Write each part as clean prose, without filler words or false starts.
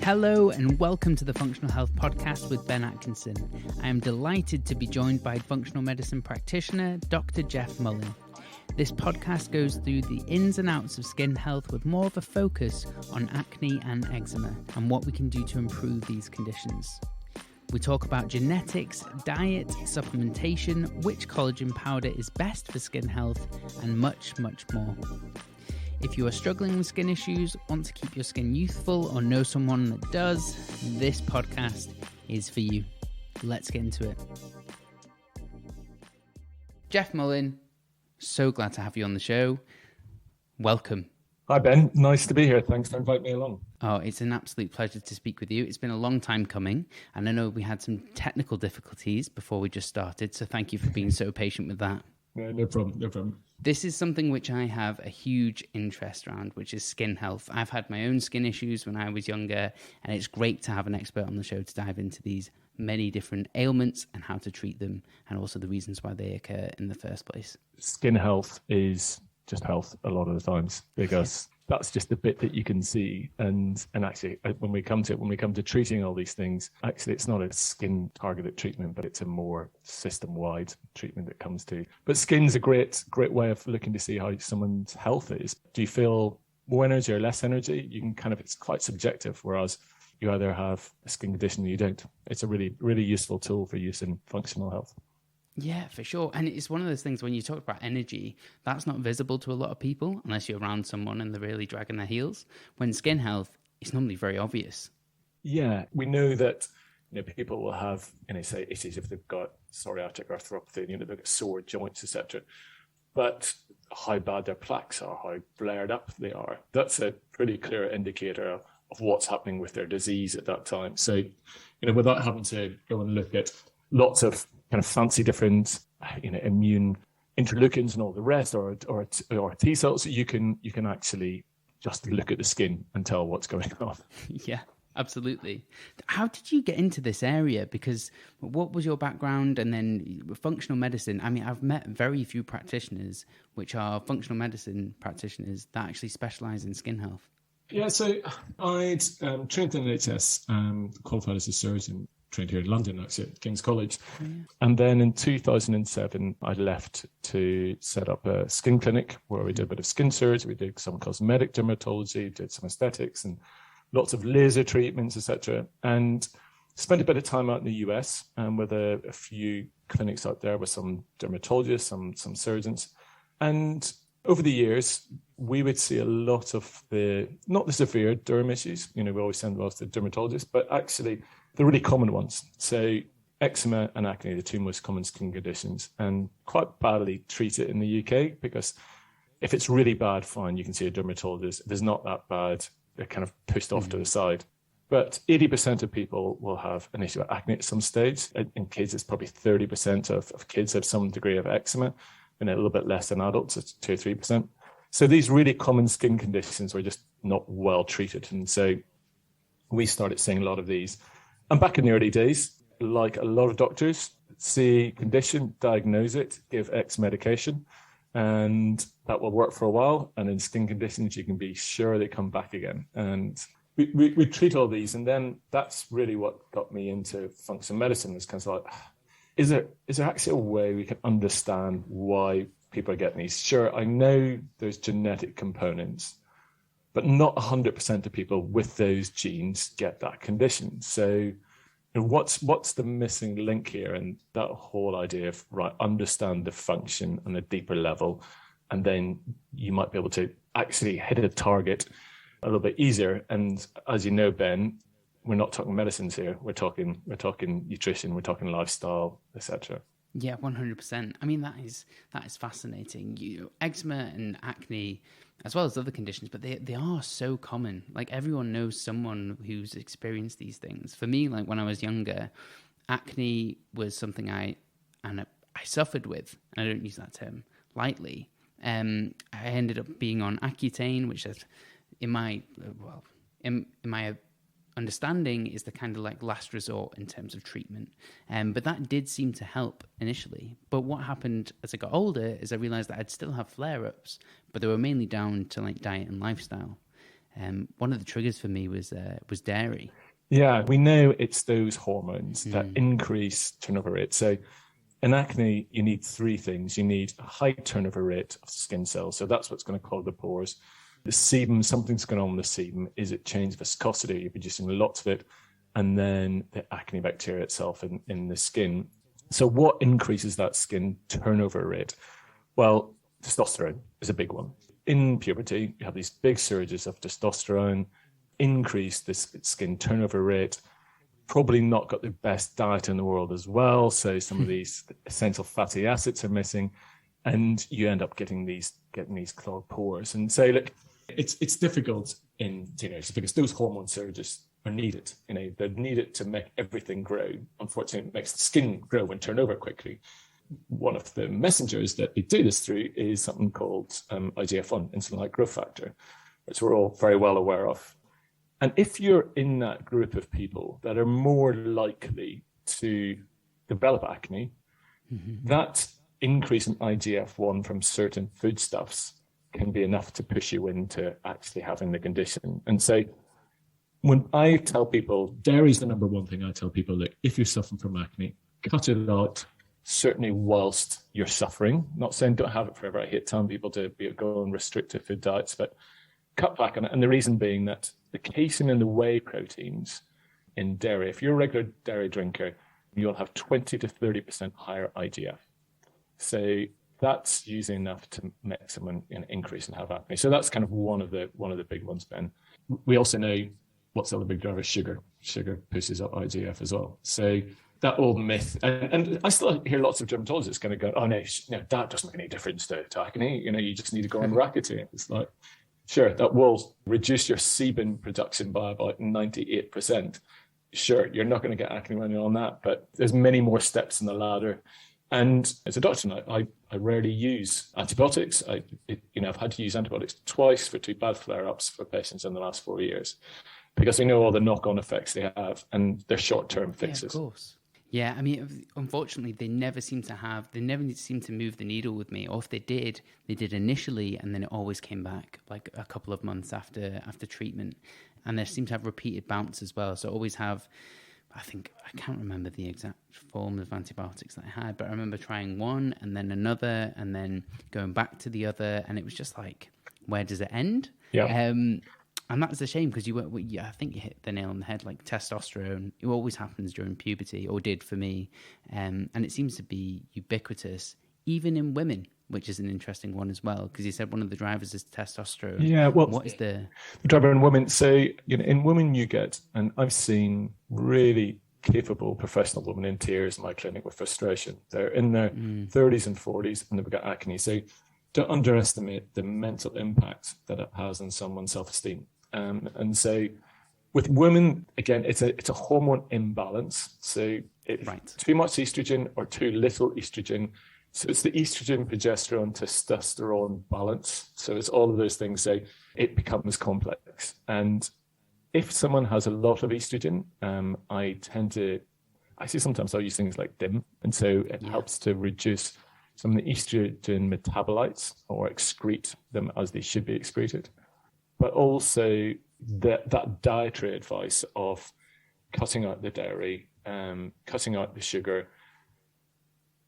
Hello and welcome to the Functional Health Podcast with Ben Atkinson. I am delighted to be joined by Functional Medicine Practitioner, Dr. Geoff Mullan. This podcast goes through the ins and outs of skin health with more of a focus on acne and eczema and what we can do to improve these conditions. We talk about genetics, diet, supplementation, which collagen powder is best for skin health, and much, much more. If you are struggling with skin issues, want to keep your skin youthful, or know someone that does, this podcast is for you. Let's get into it. Geoff Mullan, so glad to have you on the show. Welcome. Hi, Ben. Nice to be here. Thanks for inviting me along. Oh, it's an absolute pleasure to speak with you. It's been a long time coming, and I know we had some technical difficulties before we just started, so thank you for being so patient with that. No problem. This is something which I have a huge interest around, which is skin health. I've had my own skin issues when I was younger, and it's great to have an expert on the show to dive into these many different ailments and how to treat them, and also the reasons why they occur in the first place. Skin health is just health a lot of the times, because that's just the bit that you can see. And actually, when we come to treating all these things, actually, it's not a skin targeted treatment, but it's a more system-wide treatment that comes to. But skin's a great way of looking to see how someone's health is. Do you feel more energy or less energy? You can it's quite subjective, whereas you either have a skin condition or you don't. It's a really, really useful tool for use in functional health. Yeah, for sure. And it's one of those things when you talk about energy, that's not visible to a lot of people unless you're around someone and they're really dragging their heels. When skin health is normally very obvious. Yeah, we know that people will have, say issues if they've got psoriatic arthropathy, they've got sore joints, etc. But how bad their plaques are, how flared up they are, that's a pretty clear indicator of what's happening with their disease at that time. So, without having to go and look at lots of kind of fancy different, immune interleukins and all the rest, or T cells, you can actually just look at the skin and tell what's going on. Yeah, absolutely. How did you get into this area? Because what was your background? And then functional medicine. I mean, I've met very few practitioners which are functional medicine practitioners that actually specialize in skin health. Yeah, so I'd trained in NHS, qualified as a surgeon, trained here in London, actually, at King's College. Oh, yeah. And then in 2007, I left to set up a skin clinic where we did a bit of skin surgery, we did some cosmetic dermatology, did some aesthetics and lots of laser treatments, etc. And spent a bit of time out in the US with a few clinics out there with some dermatologists, some surgeons. And over the years, we would see a lot of not the severe derm issues. We always send those to dermatologists, but actually the really common ones. So eczema and acne are the two most common skin conditions, and quite badly treated in the UK, because if it's really bad, fine, you can see a dermatologist. If it's not that bad, they're kind of pushed off to the side. But 80% of people will have an issue with acne at some stage. In kids, it's probably 30% of kids have some degree of eczema, and a little bit less than adults, it's 2 or 3%. So these really common skin conditions were just not well treated. And so we started seeing a lot of these. And back in the early days, like a lot of doctors, see condition, diagnose it, give X medication, and that will work for a while. And in skin conditions, you can be sure they come back again. And we treat all these. And then that's really what got me into functional medicine. It's kind of like, is there actually a way we can understand why people are getting these? Sure, I know there's genetic components, but not 100% of people with those genes get that condition. So what's the missing link here? And that whole idea of, understand the function on a deeper level, and then you might be able to actually hit a target a little bit easier. And as you know, Ben, we're not talking medicines here. We're talking nutrition, we're talking lifestyle, etc. Yeah, 100%. I mean, that is fascinating. Eczema and acne, as well as other conditions, but they are so common. Like, everyone knows someone who's experienced these things. For me, like when I was younger, acne was something I suffered with, and I don't use that term lightly. I ended up being on Accutane, which is in my understanding is the kind of like last resort in terms of treatment. But that did seem to help initially. But what happened as I got older is I realized that I'd still have flare-ups, but they were mainly down to like diet and lifestyle. One of the triggers for me was dairy. Yeah, we know it's those hormones that increase turnover rate. So in acne, you need three things. You need a high turnover rate of skin cells. So that's what's going to clog the pores. The sebum, something's going on with the sebum. Is it change viscosity? You're producing lots of it. And then the acne bacteria itself in the skin. So what increases that skin turnover rate? Well, testosterone is a big one. In puberty, you have these big surges of testosterone, increase this skin turnover rate. Probably not got the best diet in the world as well. So some of these essential fatty acids are missing, and you end up getting these clogged pores. And so, look, it's difficult in teenagers because those hormone surges are needed. They're needed to make everything grow. Unfortunately, it makes the skin grow and turn over quickly. One of the messengers that they do this through is something called IGF-1, insulin-like growth factor, which we're all very well aware of. And if you're in that group of people that are more likely to develop acne, that increase in IGF-1 from certain foodstuffs can be enough to push you into actually having the condition. And so when I tell people, dairy is the number one thing I tell people, look, if you're suffering from acne, cut it out, certainly whilst you're suffering. Not saying don't have it forever. I hate telling people to go on restrictive food diets, but cut back on it. And the reason being that the casein and the whey proteins in dairy, if you're a regular dairy drinker, you'll have 20 to 30% higher IGF. So that's usually enough to make someone increase and have acne. So that's kind of one of the big ones, Ben. We also know what's the other big driver? Sugar. Sugar pushes up IGF as well. So that old myth, and I still hear lots of dermatologists kind of go, oh no, that doesn't make any difference to acne. You just need to go on Racketein. It's like, sure, that will reduce your sebum production by about 98%. Sure, you're not going to get acne when you're on that, but there's many more steps in the ladder. And as a doctor, I rarely use antibiotics. I've had to use antibiotics twice for 2 bad flare-ups for patients in the last 4 years because we know all the knock-on effects they have, and they're short-term fixes. Yeah, of course. Yeah, I mean, unfortunately, they never seem to move the needle with me. Or if they did initially, and then it always came back like a couple of months after treatment. And they seem to have repeated bounce as well. So I always have, I can't remember the exact form of antibiotics that I had, but I remember trying one and then another and then going back to the other. And it was just like, where does it end? Yeah. And that's a shame because I think you hit the nail on the head. Like testosterone, it always happens during puberty, or did for me, and it seems to be ubiquitous, even in women, which is an interesting one as well. Because you said one of the drivers is testosterone. Yeah, well, what is the driver in women? So in women you get, and I've seen really capable professional women in tears in my clinic with frustration. They're in their 30s and 40s, and they've got acne. So don't underestimate the mental impact that it has on someone's self-esteem. And so with women, again, it's a hormone imbalance. So too much estrogen or too little estrogen. So it's the estrogen, progesterone, testosterone balance. So it's all of those things. So it becomes complex. And if someone has a lot of estrogen, I see sometimes I'll use things like DIM. And so it helps to reduce some of the estrogen metabolites or excrete them as they should be excreted. But also that dietary advice of cutting out the dairy, cutting out the sugar,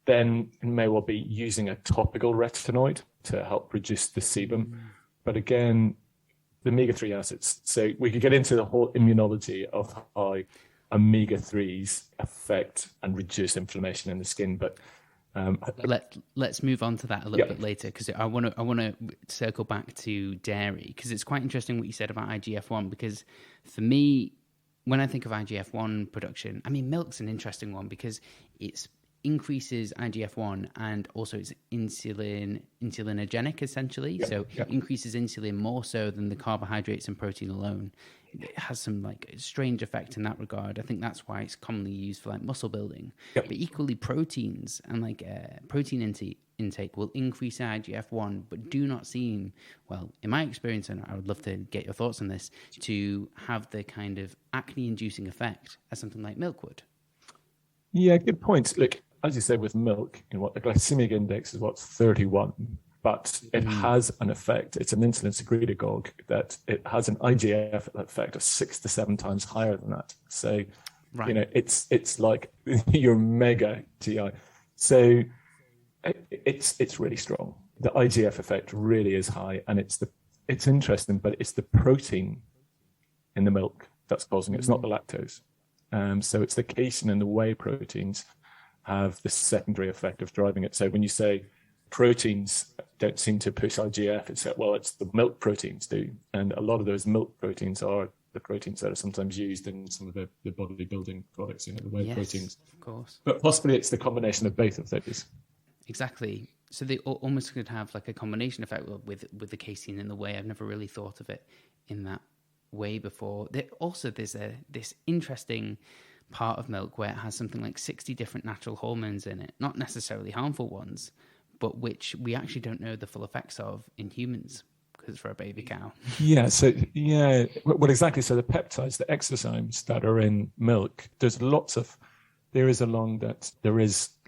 then may well be using a topical retinoid to help reduce the sebum. But again, the omega-3 acids. So we could get into the whole immunology of how omega-3s affect and reduce inflammation in the skin, but let's move on to that a little bit later, because I want to circle back to dairy, because it's quite interesting what you said about IGF-1. Because for me, when I think of IGF-1 production, I mean, milk's an interesting one because it increases IGF-1 and also it's insulinogenic essentially. So it increases insulin more so than the carbohydrates and protein alone. It has some like strange effect in that regard. I think that's why it's commonly used for like muscle building. But equally, proteins and like protein intake will increase IGF-1, but do not seem, well, in my experience, and I would love to get your thoughts on this, to have the kind of acne-inducing effect as something like milk would. Yeah, good point. Look, as you said with milk, the glycemic index is 31. but it has an effect. It's an insulin secretagogue that it has an IGF effect of 6 to 7 times higher than that. So, it's like your mega GI. So it's really strong. The IGF effect really is high, and it's interesting, but it's the protein in the milk that's causing it. It's not the lactose. So it's the casein and the whey proteins have the secondary effect of driving it. So when you say proteins don't seem to push IGF, it's the milk proteins do. And a lot of those milk proteins are the proteins that are sometimes used in some of the bodybuilding products, the whey proteins. Of course. But possibly it's the combination of both of those. Exactly. So they almost could have like a combination effect with the casein and the whey. I've never really thought of it in that way before. There's this interesting part of milk where it has something like 60 different natural hormones in it, not necessarily harmful ones, but which we actually don't know the full effects of in humans because it's for a baby cow. Well, exactly. So the peptides, the exosomes that are in milk, there is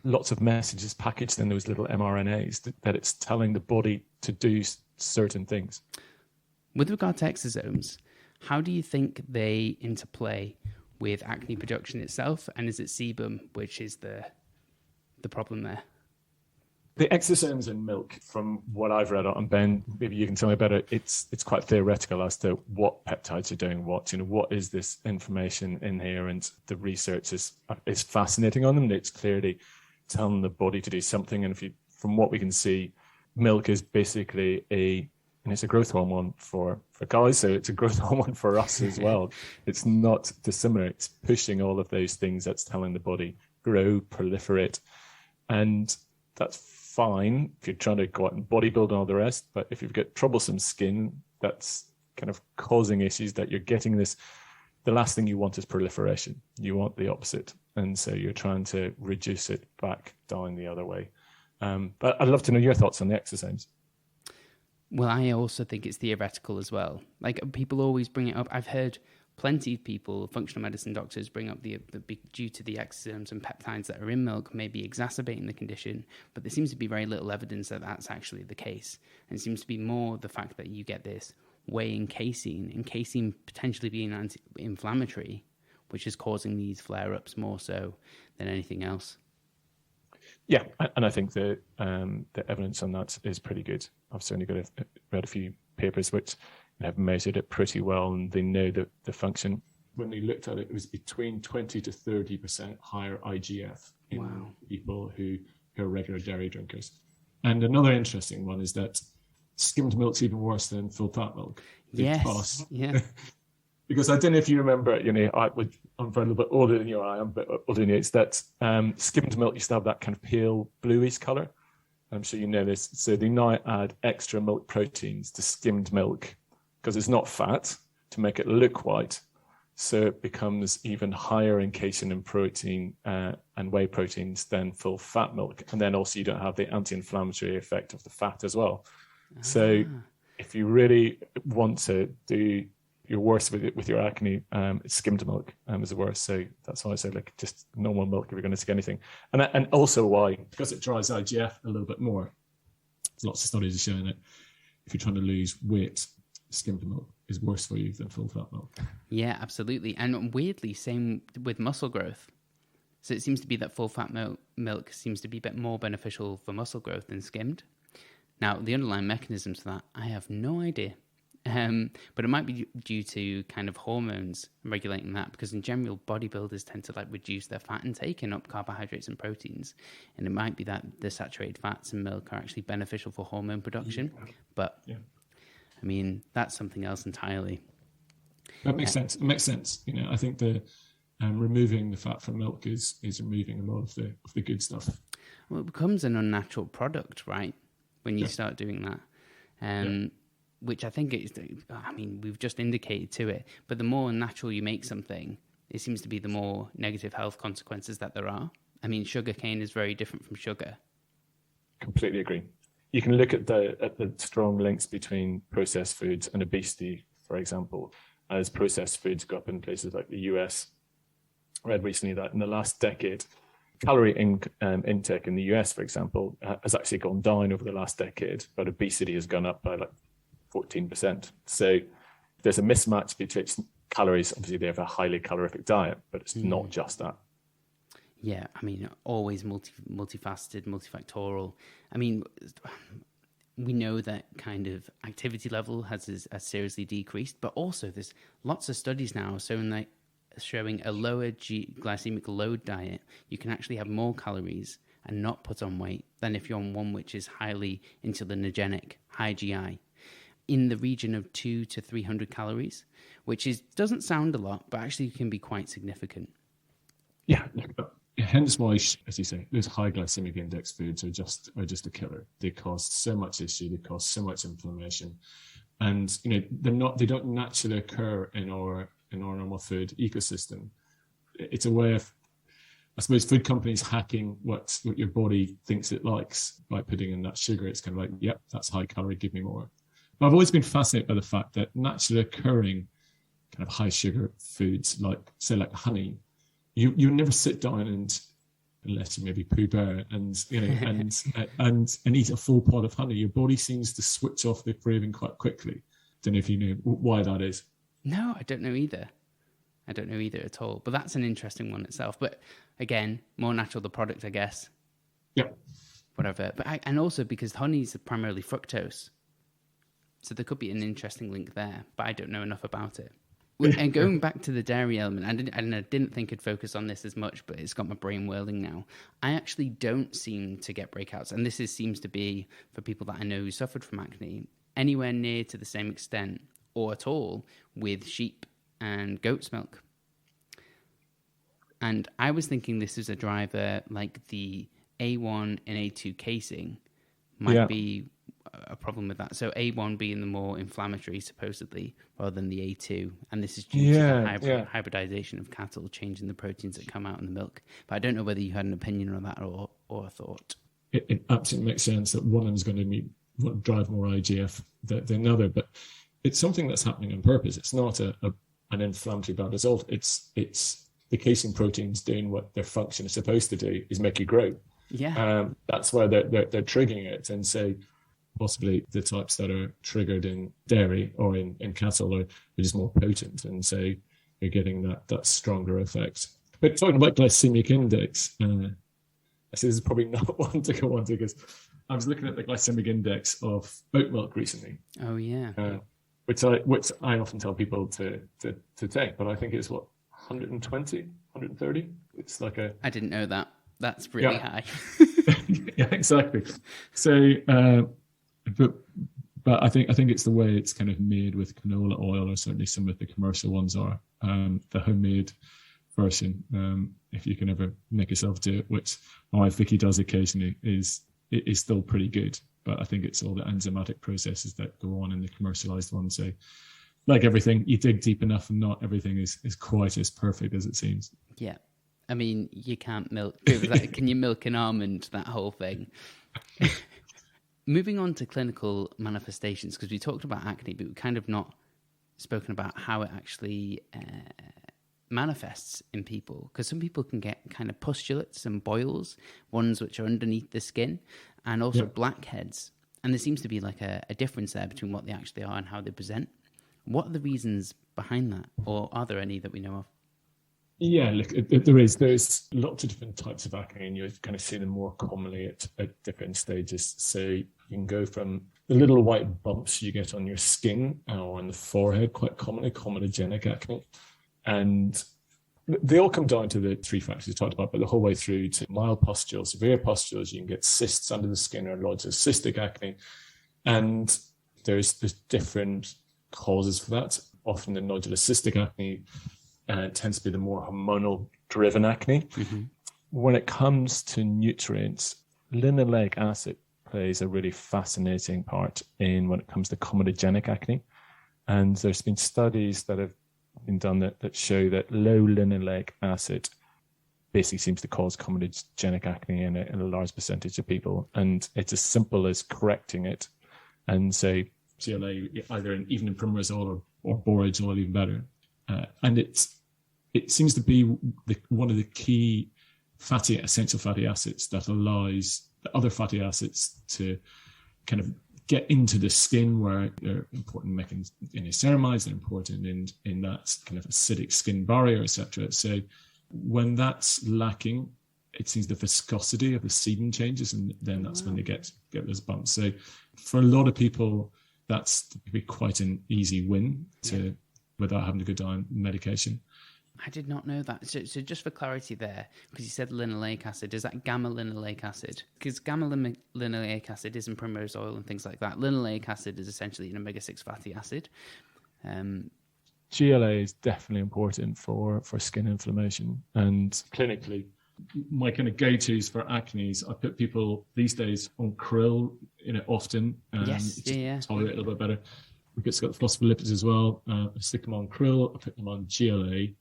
lots of messages packaged in those little mRNAs that it's telling the body to do certain things. With regard to exosomes, how do you think they interplay with acne production itself? And is it sebum which is the problem there? The exosomes in milk, from what I've read, and Ben, maybe you can tell me better, it's quite theoretical as to what peptides are doing what. What is this information in here? And the research is fascinating on them. It's clearly telling the body to do something. And from what we can see, milk is basically it's a growth hormone for guys, so it's a growth hormone for us as well. It's not dissimilar. It's pushing all of those things that's telling the body grow, proliferate, and that's fine if you're trying to go out and bodybuild and all the rest. But if you've got troublesome skin, that's kind of causing issues that you're getting this. The last thing you want is proliferation. You want the opposite, and so you're trying to reduce it back down the other way. But I'd love to know your thoughts on the exosomes. Well, I also think it's theoretical as well. Like, people always bring it up. I've heard plenty of people, functional medicine doctors, bring up the due to the exosomes and peptides that are in milk may be exacerbating the condition, but there seems to be very little evidence that that's actually the case. And it seems to be more the fact that you get this whey in casein potentially being anti-inflammatory, which is causing these flare-ups more so than anything else. Yeah, and I think the evidence on that is pretty good. I've certainly read a few papers which have measured it pretty well, and they know the function. When they looked at it, it was between 20 to 30% higher IGF in people who are regular dairy drinkers. And another interesting one is that skimmed milk's even worse than full-fat milk. Yes, yeah. Because I don't know if you remember, I'm a little bit older than you, I am a bit older than you. It's that skimmed milk used to have that kind of pale bluish colour. I'm sure you know this. So they now add extra milk proteins to skimmed milk because it's not fat to make it look white. So it becomes even higher in casein and protein and whey proteins than full fat milk. And then also you don't have the anti-inflammatory effect of the fat as well. So if you really want to do your worst with your acne, skimmed milk is the worst. So that's why I say just normal milk if you're going to see anything. And also why? Because it drives IGF a little bit more. There's lots of studies showing that if you're trying to lose weight, skimmed milk is worse for you than full fat milk. Yeah, absolutely. And weirdly, same with muscle growth. So it seems to be that full fat milk seems to be a bit more beneficial for muscle growth than skimmed. Now, the underlying mechanisms for that, I have no idea. But it might be due to kind of hormones regulating that, because in general, bodybuilders tend to reduce their fat intake and up carbohydrates and proteins. And it might be that the saturated fats in milk are actually beneficial for hormone production. But, I mean, that's something else entirely. That makes sense. It makes sense. I think the removing the fat from milk is removing a lot of the good stuff. Well, it becomes an unnatural product, right? When you start doing that. Which I think we've just indicated to it, but the more natural you make something, it seems to be the more negative health consequences that there are. I mean, sugarcane is very different from sugar. Completely agree. You can look at the strong links between processed foods and obesity, for example, as processed foods go up in places like the US. I read recently that in the last decade, calorie intake in the US, for example, has actually gone down over the last decade, but obesity has gone up by like 14%. So there's a mismatch between calories. Obviously, they have a highly calorific diet, but it's not just that. Yeah, I mean, always multifaceted, multifactorial. I mean, we know that kind of activity level has seriously decreased, but also there's lots of studies now showing a lower glycemic load diet, you can actually have more calories and not put on weight than if you're on one which is highly insulinogenic, high GI, in the region of 200 to 300 calories, which doesn't sound a lot, but actually can be quite significant. Yeah, hence why, as you say, those high glycemic index foods are just a killer. They cause so much issue, they cause so much inflammation, and they don't naturally occur in our normal food ecosystem. It's a way of, I suppose, food companies hacking what your body thinks it likes by putting in that sugar. It's kind of like, yep, that's high calorie, give me more. But I've always been fascinated by the fact that naturally occurring kind of high sugar foods, like honey, you never sit down unless you maybe poo bear and eat a full pot of honey. Your body seems to switch off the craving quite quickly. Don't know if you know why that is. No, I don't know either. At all. But that's an interesting one itself. But again, more natural the product, I guess. Yeah. Whatever. But and also because honey is primarily fructose, so there could be an interesting link there. But I don't know enough about it. And going back to the dairy element, I didn't think I'd focus on this as much, but it's got my brain whirling now. I actually don't seem to get breakouts, and this seems to be for people that I know who suffered from acne anywhere near to the same extent or at all with sheep and goat's milk. And I was thinking this is a driver like the A1 and A2 casing might be a problem with that. So A1 being the more inflammatory, supposedly, rather than the A2. And this is due to the hybridization of cattle, changing the proteins that come out in the milk. But I don't know whether you had an opinion on that or a thought. It absolutely makes sense that one of them is going to drive more IGF than another. But it's something that's happening on purpose. It's not an inflammatory bad result. It's the casein proteins doing what their function is supposed to do, is make you grow. Yeah. That's why they're triggering it. And so possibly the types that are triggered in dairy or in cattle are just more potent. And so you're getting that stronger effect. But talking about glycemic index, I say this is probably not one to go on to, because I was looking at the glycemic index of oat milk recently. Oh, yeah. Which I often tell people to take, but I think it's 120, 130. It's like I didn't know that. That's really high. Yeah, exactly. So, but I think it's the way it's kind of made with canola oil, or certainly some of the commercial ones are. The homemade version, if you can ever make yourself do it, which my wife Vicky does occasionally, is still pretty good. But I think it's all the enzymatic processes that go on in the commercialized one. So, like everything, you dig deep enough and not everything is quite as perfect as it seems. Yeah. I mean, you can't milk. Can you milk an almond? That whole thing. Moving on to clinical manifestations, because we talked about acne, but we've kind of not spoken about how it actually manifests in people. Because some people can get kind of pustulates and boils, ones which are underneath the skin, and also blackheads. And there seems to be like a difference there between what they actually are and how they present. What are the reasons behind that? Or are there any that we know of? Yeah, look, there's lots of different types of acne, and you kind of see them more commonly at different stages. So you can go from the little white bumps you get on your skin or on the forehead, quite commonly, comedogenic acne. And they all come down to the three factors we talked about, but the whole way through to mild pustules, severe pustules. You can get cysts under the skin or lots of cystic acne. And there's different causes for that. Often the nodular cystic acne tends to be the more hormonal-driven acne. Mm-hmm. When it comes to nutrients, linoleic acid plays a really fascinating part in when it comes to comedogenic acne. And there's been studies that have been done that show that low linoleic acid basically seems to cause comedogenic acne in a large percentage of people. And it's as simple as correcting it. And say CLA, either even in primrose oil or borage oil, even better. And it seems to be one of the key essential fatty acids that allows the other fatty acids to kind of get into the skin, where they're important in ceramides, they're important in that kind of acidic skin barrier, etc. So when that's lacking, it seems the viscosity of the sebum changes, and then that's when they get those bumps. So for a lot of people, that's be quite an easy win without having to go down medication. I did not know that. So just for clarity there, because you said linoleic acid, is that gamma linoleic acid? Because gamma linoleic acid is in primrose oil and things like that. Linoleic acid is essentially an omega-6 fatty acid. GLA is definitely important for skin inflammation. And clinically, my kind of go-tos for acne is I put people these days on krill, often. Tolerate a little bit better. It's got phospholipids as well. I stick them on krill. I put them on GLA.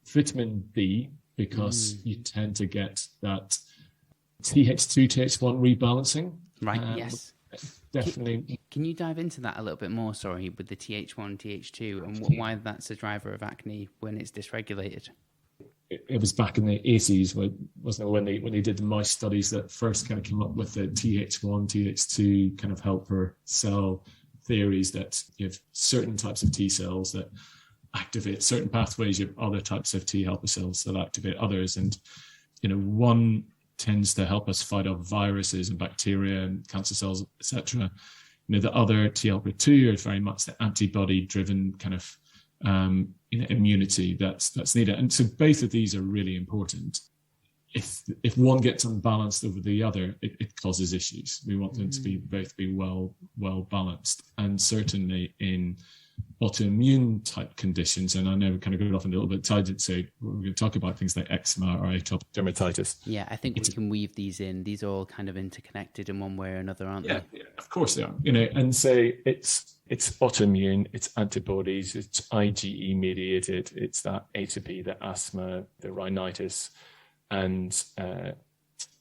Vitamin D, because you tend to get that Th2, Th1 rebalancing. Right, yes. Definitely. Can you dive into that a little bit more, sorry, with the Th1, Th2, and why that's a driver of acne when it's dysregulated? It was back in the 80s, wasn't it, when they did the mice studies that first kind of came up with the Th1, Th2 kind of helper cell theories, that you have certain types of T cells that activate certain pathways, you have other types of T helper cells that activate others. And, one tends to help us fight off viruses and bacteria and cancer cells, etc. The other T helper 2 is very much the antibody driven kind of immunity that's needed. And so both of these are really important. If one gets unbalanced over the other, it causes issues. We want them to both be well balanced. And certainly in autoimmune type conditions, and I know we kind of got off a little bit tangent, so we're going to talk about things like eczema or atopic dermatitis. Yeah, I think we can weave these in. These are all kind of interconnected in one way or another, aren't they? Yeah, of course they are. And so it's autoimmune, it's antibodies, it's IgE mediated, it's that atopy, the asthma, the rhinitis, and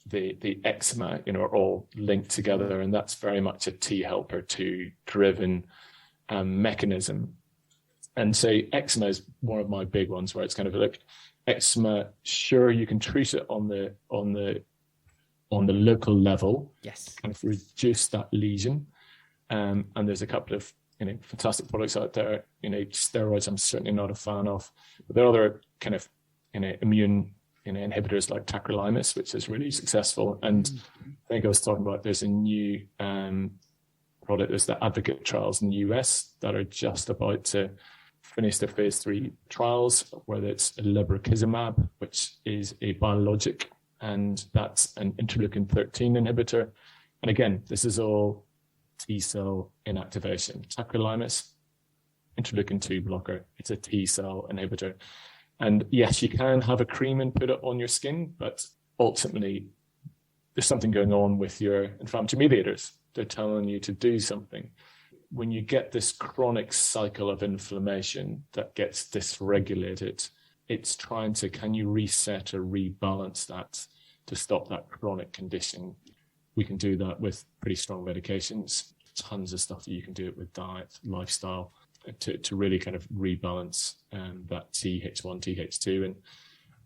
the eczema, are all linked together, and that's very much a T helper 2 driven mechanism. And so eczema is one of my big ones, where it's kind of like eczema, sure, you can treat it on the local level, yes, kind of reduce that lesion, and there's a couple of fantastic products out there. Steroids I'm certainly not a fan of, but there are other kind of immune inhibitors like tacrolimus, which is really successful. And I think I was talking about there's a new product, there's the Advocate trials in the US that are just about to finish their phase 3 trials, whether it's lebrikizumab, which is a biologic, and that's an interleukin-13 inhibitor. And again, this is all T cell inactivation. Tacrolimus, interleukin-2 blocker, it's a T cell inhibitor. And yes, you can have a cream and put it on your skin, but ultimately there's something going on with your inflammatory mediators. They're telling you to do something. When you get this chronic cycle of inflammation that gets dysregulated, it's trying to, can you reset or rebalance that to stop that chronic condition? We can do that with pretty strong medications, tons of stuff that you can do it with diet, lifestyle, to really kind of rebalance that Th1, Th2, and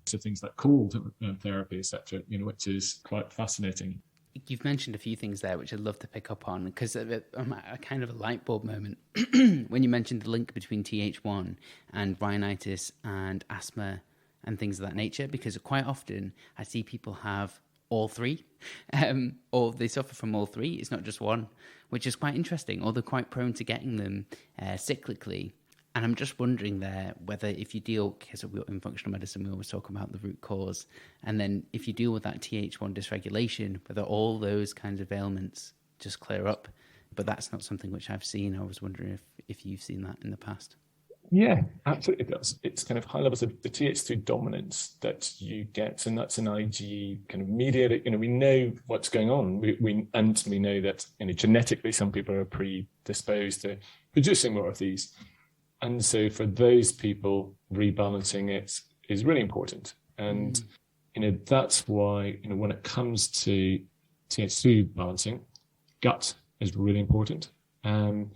so things like cold therapy, etc., which is quite fascinating. You've mentioned a few things there which I'd love to pick up on, because a kind of a light bulb moment when you mentioned the link between Th1 and rhinitis and asthma and things of that nature, because quite often I see people have all three, or they suffer from all three. It's not just one, which is quite interesting, or they're quite prone to getting them cyclically. And I'm just wondering there whether if you deal, because in functional medicine we always talk about the root cause, and then if you deal with that Th1 dysregulation, whether all those kinds of ailments just clear up. But that's not something which I've seen. I was wondering if you've seen that in the past. Yeah, absolutely it does. It's kind of high levels of the Th2 dominance that you get, and that's an IgE kind of mediated. We know what's going on. We know that genetically some people are predisposed to producing more of these. And so for those people, rebalancing it is really important. And, that's why, when it comes to Th2 balancing, gut is really important. And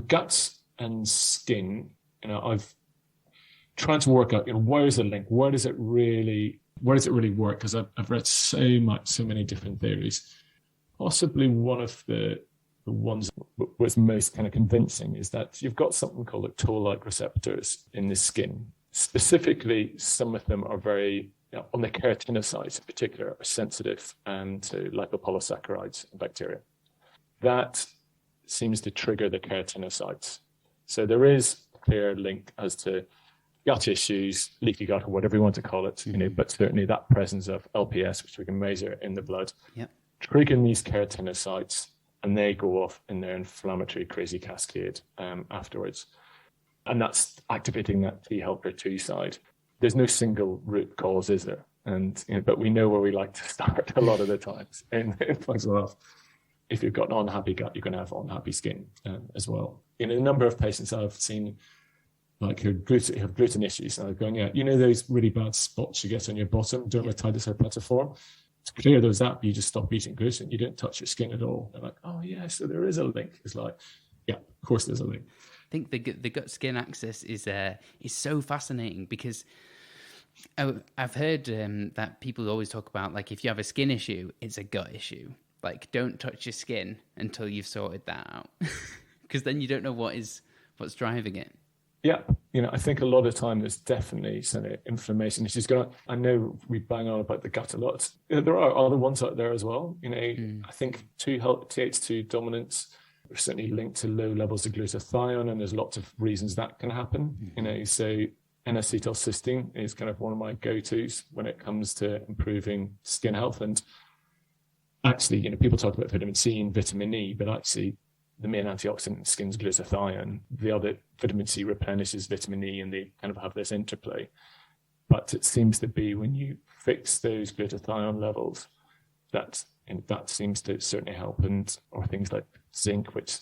guts and skin, I've tried to work out, where is the link? Where does it really where does it really work? Because I've read so many different theories. Possibly one of the ones that was most kind of convincing is that you've got something called like toll-like receptors in the skin. Specifically, some of them are very, on the keratinocytes in particular, are sensitive to lipopolysaccharides and bacteria. That seems to trigger the keratinocytes. So there is a clear link as to gut issues, leaky gut, or whatever you want to call it, but certainly that presence of LPS, which we can measure in the blood, triggering these keratinocytes, and they go off in their inflammatory crazy cascade afterwards. And that's activating that T helper 2 side. There's no single root cause, is there? And but we know where we like to start a lot of the times in functional health. If you've got an unhappy gut, you're going to have unhappy skin as well. In a number of patients I've seen, like who have gluten issues, and I'm going, those really bad spots you get on your bottom, dermatitis herpetiform. To clear those up, you just stop eating gluten. You don't touch your skin at all. They're like, oh yeah, so there is a link. It's like, yeah, of course there's a link. I think the gut skin axis is so fascinating because I've heard that people always talk about, like, if you have a skin issue, it's a gut issue. Like, don't touch your skin until you've sorted that out, because then you don't know what's driving it. Yeah, I think a lot of time there's definitely some inflammation issues going on. I know we bang on about the gut a lot. There are other ones out there as well. I think TH2 dominance are certainly linked to low levels of glutathione, and there's lots of reasons that can happen. So N-acetylcysteine is kind of one of my go-tos when it comes to improving skin health. And actually, people talk about vitamin C and vitamin E, but actually the main antioxidant in skin's glutathione. The other vitamin C replenishes vitamin E, and they kind of have this interplay. But it seems to be when you fix those glutathione levels, that seems to certainly help. Or things like zinc, which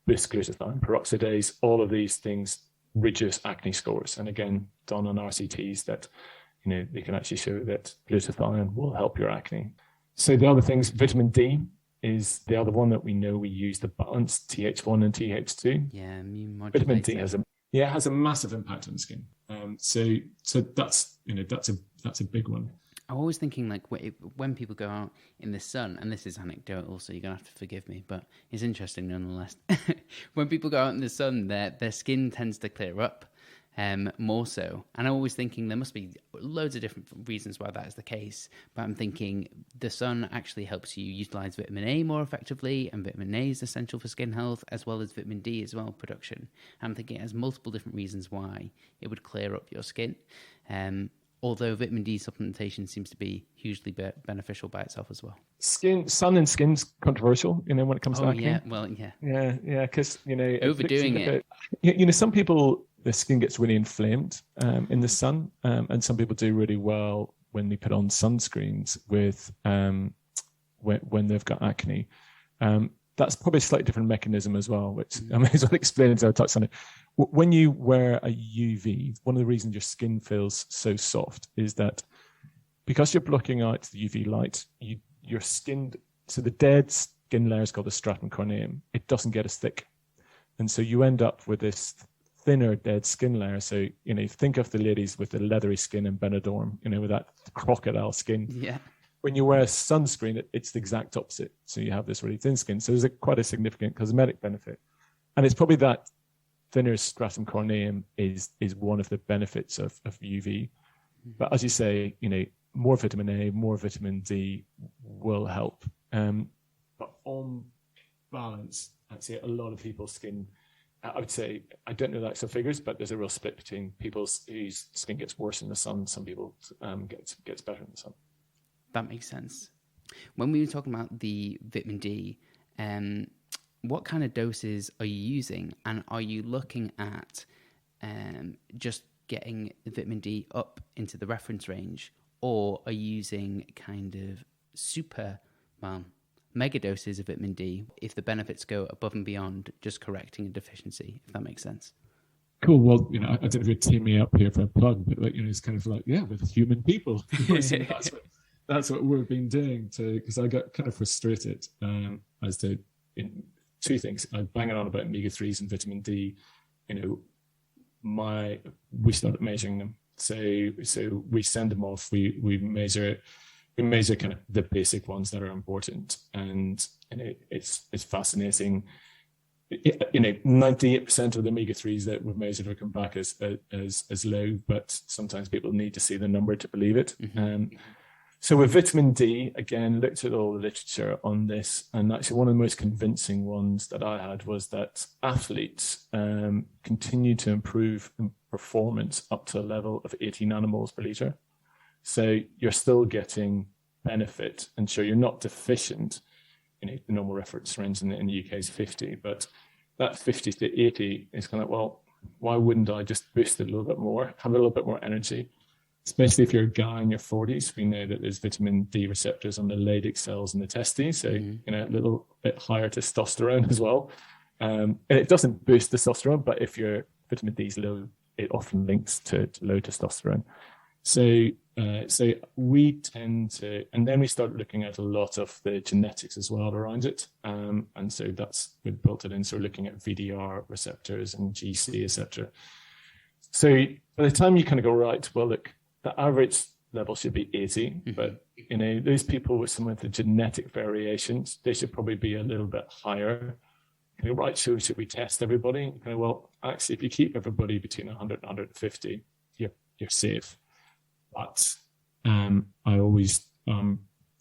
boosts glutathione peroxidase, all of these things reduce acne scores. And again, done on RCTs that, they can actually show that glutathione will help your acne. So the other things, vitamin D is the other one that we know we use to balance TH1 and TH2. Yeah, immune modulator. Vitamin D has a massive impact on the skin. So that's that's a big one. I'm always thinking, like, when people go out in the sun, and this is anecdotal, so you're gonna have to forgive me, but it's interesting nonetheless. When people go out in the sun, their skin tends to clear up. More so. And I'm always thinking there must be loads of different reasons why that is the case. But I'm thinking the sun actually helps you utilize vitamin A more effectively, and vitamin A is essential for skin health, as well as vitamin D as well, production. I'm thinking it has multiple different reasons why it would clear up your skin. Although vitamin D supplementation seems to be hugely beneficial by itself as well. Sun and skin's controversial, when it comes to acne. Yeah, because overdoing it. Some people, the skin gets really inflamed in the sun, and some people do really well when they put on sunscreens with when they've got acne. That's probably a slightly different mechanism as well, which I may as well explain as I touched on it. When you wear a UV, one of the reasons your skin feels so soft is that because you're blocking out the UV light, your skin, so the dead skin layer is called the stratum corneum, it doesn't get as thick. And so you end up with this thinner dead skin layer. So, think of the ladies with the leathery skin in Benidorm, with that crocodile skin. Yeah. When you wear a sunscreen, it's the exact opposite. So you have this really thin skin. So there's quite a significant cosmetic benefit. And it's probably that thinner stratum corneum is one of the benefits of UV. But as you say, more vitamin A, more vitamin D will help. But on balance, I'd say a lot of people's skin, I would say, I don't know the actual figures, but there's a real split between people whose skin gets worse in the sun. Some people gets better in the sun. That makes sense. When we were talking about the vitamin D, what kind of doses are you using? And are you looking at just getting vitamin D up into the reference range? Or are you using kind of mega doses of vitamin D if the benefits go above and beyond just correcting a deficiency, if that makes sense? Cool. Well, I don't know if you'd team me up here for a plug, but it's kind of like, with human people. That's what we've been doing because I got kind of frustrated as to two things. I bang on about omega-3s and vitamin D. We started measuring them So we send them off. We measure kind of the basic ones that are important, and it's fascinating. 98% of the omega-3s that we've measured have come back as low, but sometimes people need to see the number to believe it. So with vitamin D, again, looked at all the literature on this, and actually one of the most convincing ones that I had was that athletes continue to improve in performance up to a level of 80 nanomoles per litre. So you're still getting benefit, and sure, you're not deficient. The normal reference range in the UK is 50, but that 50 to 80 is kind of, well, why wouldn't I just boost it a little bit more, have a little bit more energy? Especially if you're a guy in your 40s, we know that there's vitamin D receptors on the Leydig cells in the testes, so a little bit higher testosterone as well. And it doesn't boost testosterone, but if your vitamin D is low, it often links to low testosterone. So we tend to, and then we start looking at a lot of the genetics as well around it. And so we built it in, so we're looking at VDR receptors and GC, etc. So by the time you kind of go, right, well, look, the average level should be 80, but those people with some of the genetic variations, they should probably be a little bit higher. Right, so should we test everybody? Well, actually, if you keep everybody between 100 and 150, you're safe. But I always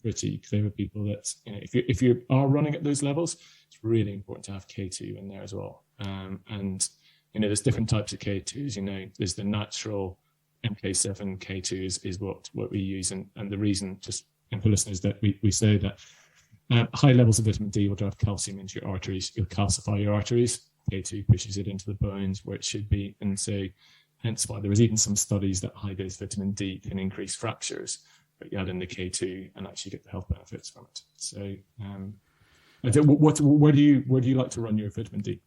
pretty clear with people that if you are running at those levels, it's really important to have K2 in there as well. And there's different types of K2s. There's the natural MK7 K2 is what we use, and the reason, just for listeners, that we say that high levels of vitamin D will drive calcium into your arteries. You'll calcify your arteries. K2 pushes it into the bones where it should be, and so hence why there was even some studies that high dose vitamin D can increase fractures, but you add in the K2 and actually get the health benefits from it. So, where do you like to run your vitamin D?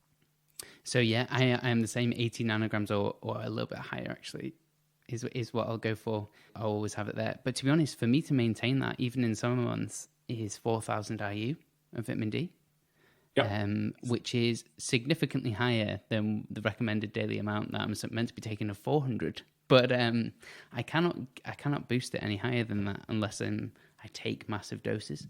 So yeah, I am the same, 80 nanograms or a little bit higher actually is what I'll go for. I'll always have it there. But to be honest, for me to maintain that, even in summer months, is 4,000 IU of vitamin D. Which is significantly higher than the recommended daily amount that I'm meant to be taking of 400. But I cannot boost it any higher than that unless I take massive doses.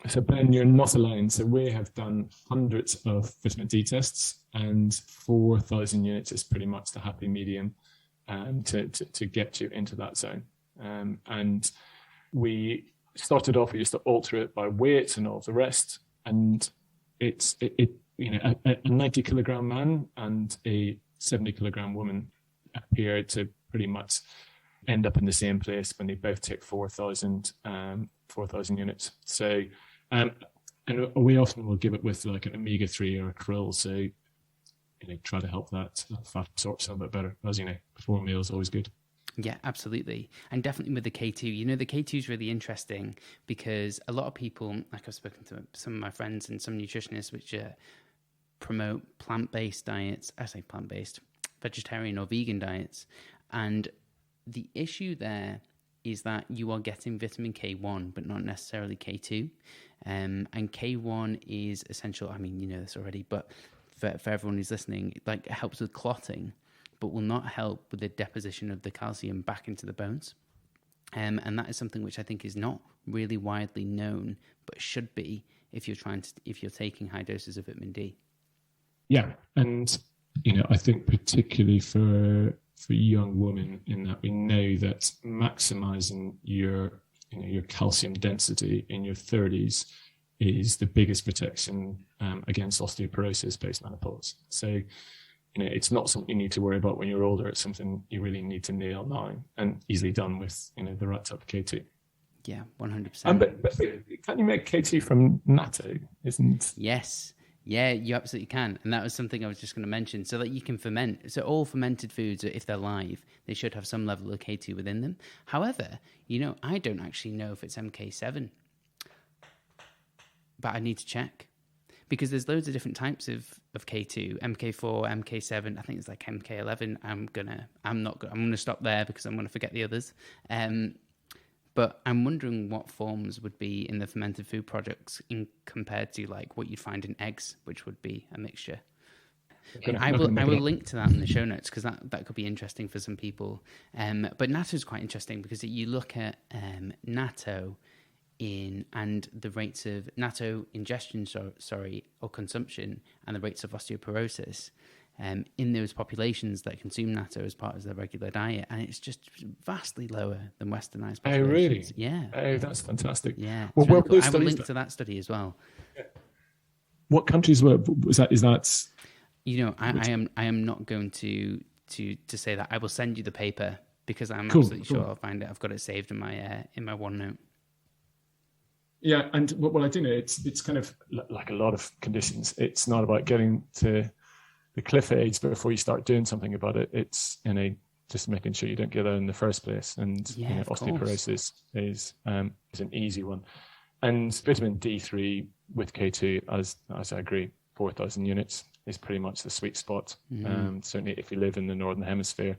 So Ben, you're not alone. So we have done hundreds of vitamin D tests, and 4,000 units is pretty much the happy medium to get you into that zone. And we started off, we used to alter it by weight and all the rest, and a 90 kilogram man and a 70 kilogram woman appear to pretty much end up in the same place when they both take 4,000 units. So, and we often will give it with like an omega-3 or a krill, so try to help that fat absorption a bit better. As before meals is always good. Yeah, absolutely. And definitely with the K2, the K2 is really interesting because a lot of people, like I've spoken to some of my friends and some nutritionists, which promote plant-based diets. I say plant-based, vegetarian or vegan diets. And the issue there is that you are getting vitamin K1, but not necessarily K2. And K1 is essential. I mean, you know this already, but for everyone who's listening, like it helps with clotting, but will not help with the deposition of the calcium back into the bones. And that is something which I think is not really widely known, but should be if you're taking high doses of vitamin D. Yeah, and I think particularly for young women, in that we know that maximizing your calcium density in your 30s is the biggest protection against osteoporosis post-menopause. So it's not something you need to worry about when you're older. It's something you really need to nail now, and easily done with the right type of K2. Yeah, 100%. But can't you make K2 from natto? Yes. Yeah, you absolutely can. And that was something I was just going to mention. So that you can ferment. So all fermented foods, if they're live, they should have some level of K2 within them. However, I don't actually know if it's MK7. But I need to check. Because there's loads of different types of K2, MK4, MK7. I think it's like MK11. I'm gonna stop there because I'm gonna forget the others. But I'm wondering what forms would be in the fermented food products compared to like what you'd find in eggs, which would be a mixture. And I will link to that in the show notes, because that could be interesting for some people. But natto is quite interesting because you look at natto and the rates of natto ingestion, or consumption, and the rates of osteoporosis in those populations that consume natto as part of their regular diet, and it's just vastly lower than westernized populations. Oh, really? Yeah. Oh, that's fantastic. Yeah. Well, really cool. I will link to that study as well. Yeah. What countries was that? Is that? I am not going to say that. I will send you the paper, because I'm absolutely sure I'll find it. I've got it saved in my OneNote. Yeah, and what I do know, it's kind of like a lot of conditions. It's not about getting to the cliff edge before you start doing something about it. It's just making sure you don't get there in the first place. And osteoporosis is an easy one. And vitamin D3 with K2, as I agree, 4,000 units is pretty much the sweet spot. Certainly, if you live in the northern hemisphere,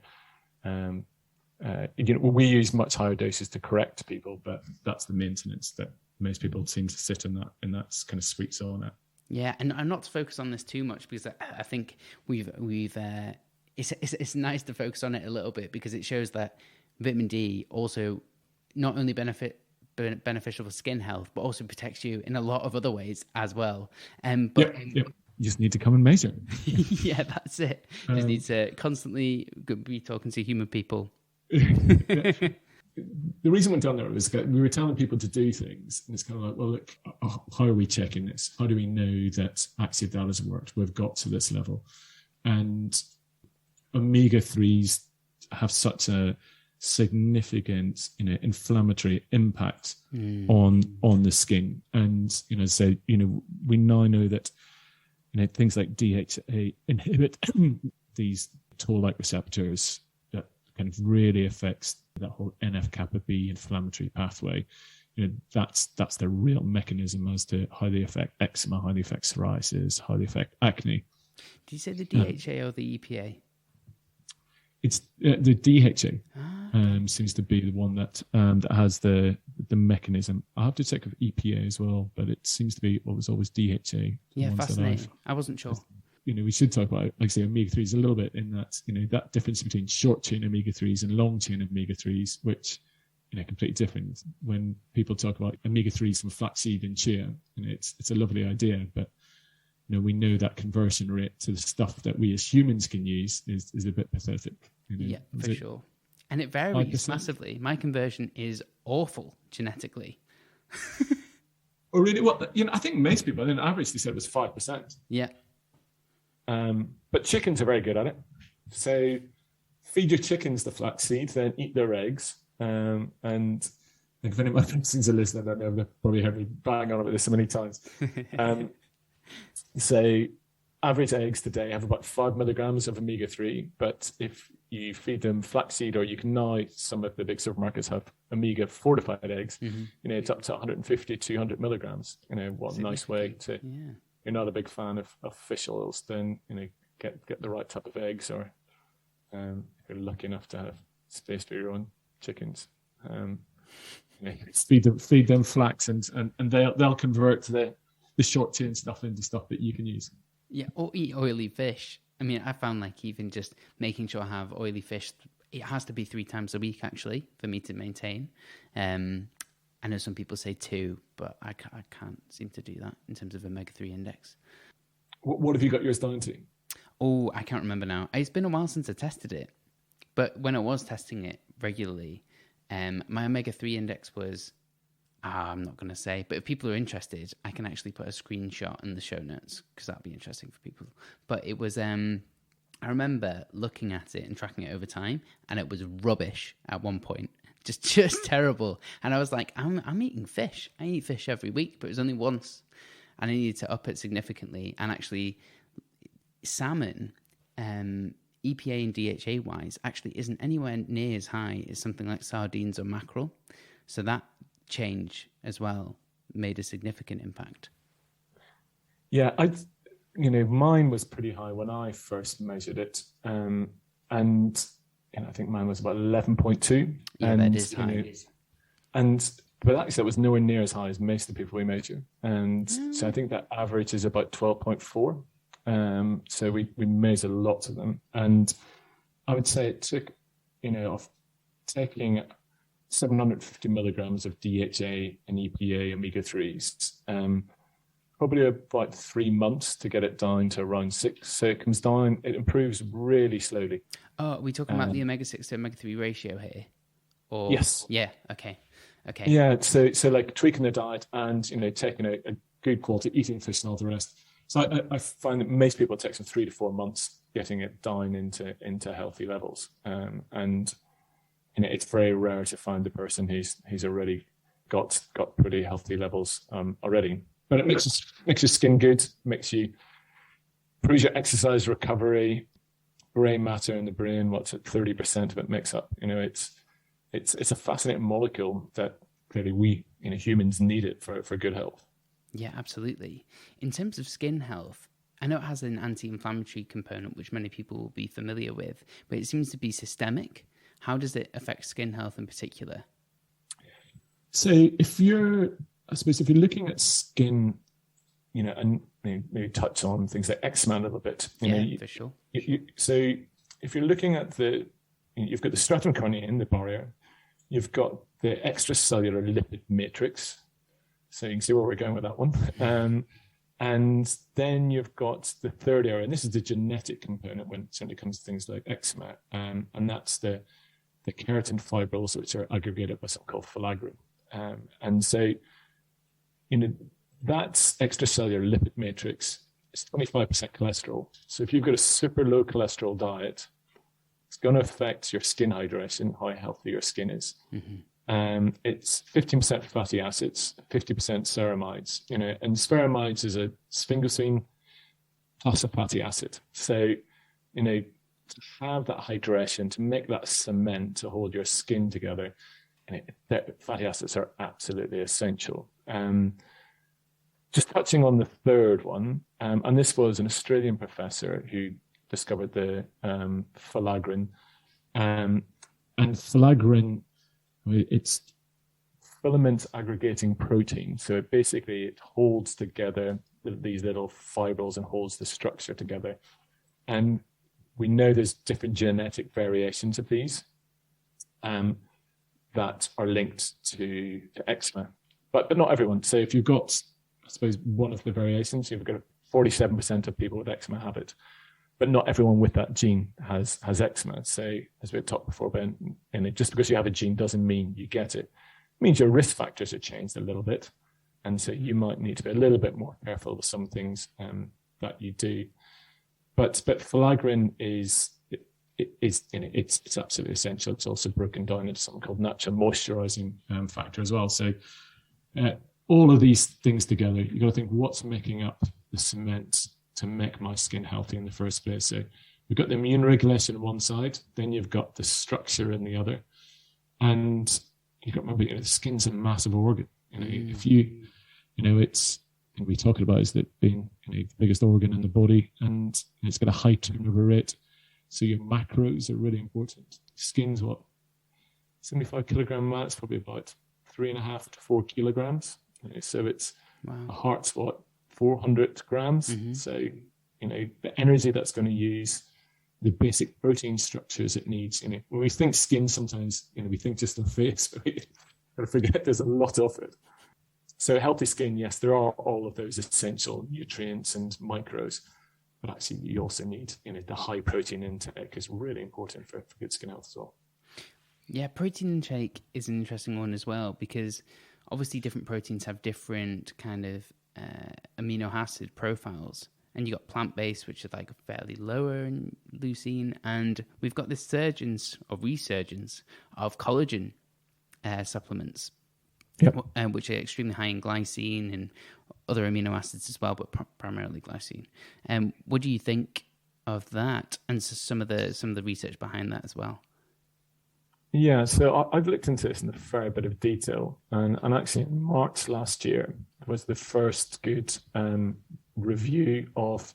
we use much higher doses to correct people, but that's the maintenance that most people seem to sit in that kind of sweet zone. Yeah, and not to focus on this too much, because I think we've it's nice to focus on it a little bit, because it shows that vitamin D also not only beneficial for skin health, but also protects you in a lot of other ways as well. But you just need to come and measure. Yeah, that's it. Just need to constantly be talking to human people. The reason we went down there was that we were telling people to do things, and it's kind of like, well, look, how are we checking this? How do we know that actually that has worked? We've got to this level, and omega-3s have such a significant, inflammatory impact on the skin, and so we now know that things like DHA inhibit these toll-like receptors that kind of really affects that whole NF-kappa B inflammatory pathway. That's the real mechanism as to how they affect eczema, how they affect psoriasis, how they affect acne. Did you say the DHA or the EPA? It's the DHA seems to be the one that has the mechanism. I have to check with EPA as well, but it seems to be was always DHA. Yeah, fascinating. I wasn't sure. We should talk about, like I say, omega-3s a little bit, in that, that difference between short-chain omega-3s and long-chain omega-3s, which, completely different. When people talk about omega-3s from flaxseed and chia, it's a lovely idea, but, we know that conversion rate to the stuff that we as humans can use is a bit pathetic. Yeah, for sure. And it varies massively. My conversion is awful genetically. Oh, really? Well, I think most people, on average, they said it was 5%. Yeah. But chickens are very good at it. So feed your chickens the flaxseed, then eat their eggs. And if any of my friends are listening, they've probably heard me bang on about this so many times. So average eggs today have about 5 milligrams of omega-3, but if you feed them flaxseed, or you can now, some of the big supermarkets have omega fortified eggs, it's up to 150, 200 milligrams. What a nice way to... Yeah. You're not a big fan of fish oils, then get the right type of eggs, or if you're lucky enough to have space for your own chickens, feed them flax, and they'll convert the short chain stuff into stuff that you can use. Yeah, or eat oily fish. I mean, I found even just making sure I have oily fish, it has to be 3 times a week actually for me to maintain. I know some people say 2, but I can't seem to do that in terms of omega-3 index. What have you got yours down to? Oh, I can't remember now. It's been a while since I tested it. But when I was testing it regularly, my omega-3 index was, I'm not going to say, but if people are interested, I can actually put a screenshot in the show notes, because that'll be interesting for people. But it was, I remember looking at it and tracking it over time, and it was rubbish at one point. Just terrible. And I was like, I'm eating fish. I eat fish every week, but it was only once. And I needed to up it significantly. And actually, salmon, EPA and DHA wise, actually isn't anywhere near as high as something like sardines or mackerel. So that change as well made a significant impact. Yeah, mine was pretty high when I first measured it. And I think mine was about 11.2. Yeah, that is high. But actually, it was nowhere near as high as most of the people we measure. And so I think that average is about 12.4. So we measure lots of them. And I would say it took, of taking 750 milligrams of DHA and EPA omega-3s, probably about 3 months to get it down to around 6. So it comes down, it improves really slowly. Oh, are we talking about the omega-6 to omega-3 ratio here? Or... Yes. Yeah, okay. Yeah, so like tweaking the diet and, taking a good quality, eating fish and all the rest. So I find that most people it takes them 3 to 4 months getting it down into healthy levels. And it's very rare to find the person who's already got pretty healthy levels already. But it makes your skin good, improves your exercise recovery, gray matter in the brain. What's it? 30% of it makes up. It's a fascinating molecule that clearly we humans need it for good health. Yeah, absolutely. In terms of skin health, I know it has an anti-inflammatory component, which many people will be familiar with, but it seems to be systemic. How does it affect skin health in particular? So if you're looking at skin, and maybe touch on things like eczema a little bit. For sure. So if you're looking at you've got the stratum corneum, the barrier, you've got the extracellular lipid matrix. So you can see where we're going with that one. And then you've got the third area, and this is the genetic component when it comes to things like eczema, and that's the keratin fibrils, which are aggregated by something called filaggrin. And so, that's extracellular lipid matrix is 25% cholesterol. So if you've got a super low cholesterol diet, it's going to affect your skin hydration, how healthy your skin is. Mm-hmm. It's 15% fatty acids, 50% ceramides. And ceramides is a sphingosine plus a fatty acid. So, to have that hydration, to make that cement to hold your skin together, fatty acids are absolutely essential. Just touching on the third one, and this was an Australian professor who discovered the filaggrin. And filaggrin, it's filament aggregating protein. So it holds together these little fibrils and holds the structure together. And we know there's different genetic variations of these that are linked to eczema, but not everyone. So if you've got, I suppose, one of the variations, you've got 47% of people with eczema have it, but not everyone with that gene has eczema. So as we talked before, Ben, just because you have a gene doesn't mean you get it. It means your risk factors are changed a little bit, and so you might need to be a little bit more careful with some things that you do. But filaggrin is absolutely essential. It's also broken down into something called natural moisturizing factor as well. So all of these things together, you've got to think, what's making up the cement to make my skin healthy in the first place? So we've got the immune regulation on one side, then you've got the structure in the other, and you've got to remember, the skin's a massive organ. If you, we talking about is that being the biggest organ in the body, and it's got a high turnover rate. So your macros are really important. Skin's 75 kilogram mass, probably about 3.5 to 4 kilograms. So it's a heart's 400 grams. Mm-hmm. So the energy that's going to use, the basic protein structures it needs. When we think skin, sometimes we think just the face, but we gotta forget there's a lot of it. So healthy skin, yes, there are all of those essential nutrients and micros. But actually, you also need, the high protein intake is really important for good skin health as well. Yeah, protein intake is an interesting one as well, because obviously different proteins have different kind of amino acid profiles. And you got plant-based, which is like fairly lower in leucine. And we've got this resurgence of collagen supplements, which are extremely high in glycine and other amino acids as well, but primarily glycine. What do you think of that, and some of the research behind that as well? Yeah, so I've looked into this in a fair bit of detail, and actually in March last year was the first good review of,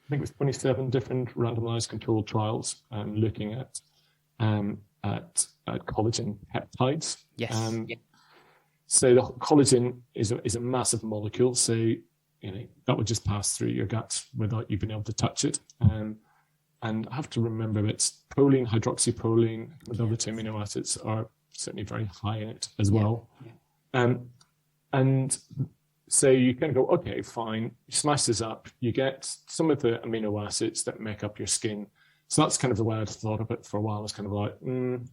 I think it was 27 different randomized controlled trials looking at collagen peptides. Yes. So the collagen is a massive molecule. So that would just pass through your gut without you being able to touch it. And I have to remember it's proline, hydroxyproline, the other two amino acids are certainly very high in it as well. And so you kind of go, okay, fine, you smash this up, you get some of the amino acids that make up your skin. So that's kind of the way I'd thought of it for a while. It's kind of like,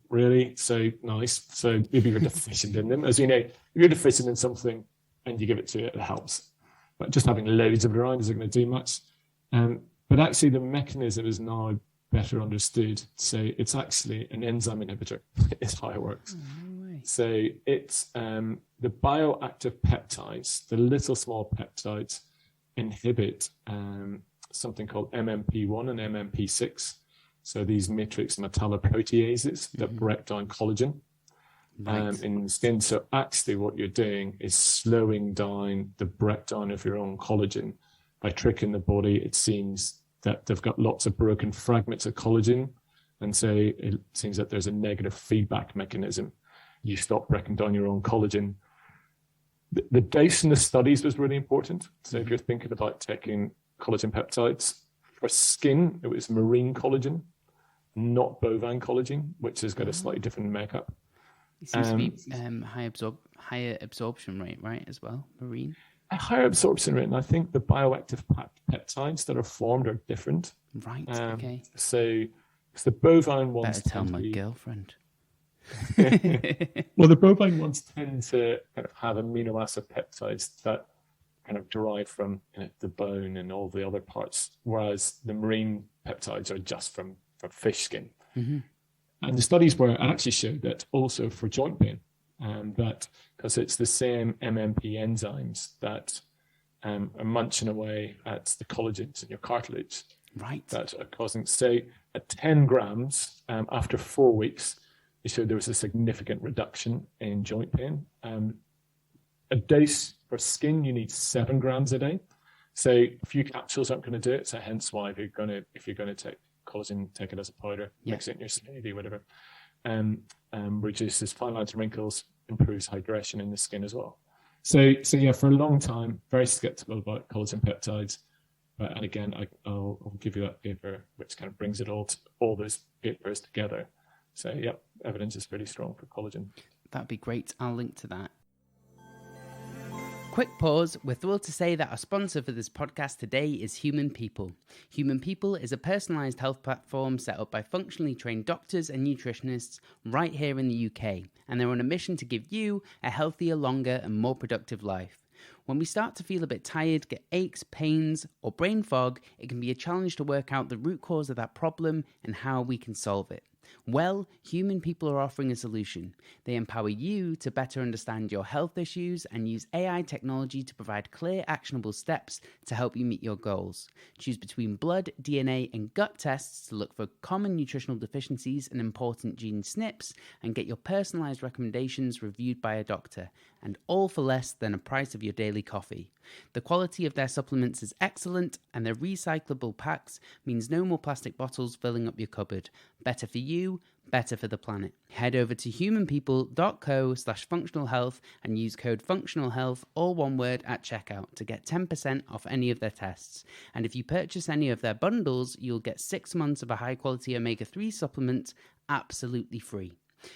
really? So nice. So maybe you're deficient in them. As you know, if you're deficient in something and you give it to it, it helps. But just having loads of it around isn't going to do much. But actually the mechanism is now better understood. So it's actually an enzyme inhibitor is how it works. So it's the bioactive peptides, the little small peptides inhibit something called MMP1 and MMP6. So these matrix metalloproteases that break down collagen in the skin. So actually what you're doing is slowing down the breakdown of your own collagen by tricking the body. It seems that they've got lots of broken fragments of collagen. And so it seems that there's a negative feedback mechanism. You stop breaking down your own collagen. The dose in the studies was really important. So if you're thinking about taking collagen peptides, for skin, it was marine collagen, not bovine collagen, which has got a slightly different makeup. It seems to be higher absorption rate, right, as well, marine? A higher absorption rate, and I think the bioactive peptides that are formed are different. Right, okay. So the bovine ones... Better tell my girlfriend. Well, the bovine ones tend to kind of have amino acid peptides that kind of derive from the bone and all the other parts, whereas the marine peptides are just from fish skin. And the studies actually showed that also for joint pain, that because it's the same MMP enzymes that are munching away at the collagens in your cartilage, that are causing, say, at 10 grams after 4 weeks, they showed there was a significant reduction in joint pain. A dose for skin, you need 7 grams a day. So a few capsules aren't going to do it. So hence why if you're going to take collagen, take it as a powder, mix it in your smoothie, whatever. Reduces fine lines and wrinkles, improves hydration in the skin as well. So yeah, for a long time, very skeptical about collagen peptides. And again, I'll give you that paper, which kind of brings it all those papers together. So yeah, evidence is pretty strong for collagen. That'd be great. I'll link to that. Quick pause. We're thrilled to say that our sponsor for this podcast today is Human People. Human People is a personalised health platform set up by functionally trained doctors and nutritionists right here in the UK, and they're on a mission to give you a healthier, longer and more productive life. When we start to feel a bit tired, get aches, pains or brain fog, it can be a challenge to work out the root cause of that problem and how we can solve it. Well, Human People are offering a solution. They empower you to better understand your health issues and use AI technology to provide clear, actionable steps to help you meet your goals. Choose between blood, DNA, and gut tests to look for common nutritional deficiencies and important gene SNPs, and get your personalized recommendations reviewed by a doctor, and all for less than a price of your daily coffee. The quality of their supplements is excellent, and their recyclable packs means no more plastic bottles filling up your cupboard. Better for you, better for the planet. Head over to humanpeople.co/functionalhealth and use code functionalhealth, all one word, at checkout to get 10% off any of their tests. And if you purchase any of their bundles, you'll get 6 months of a high-quality omega-3 supplement absolutely free.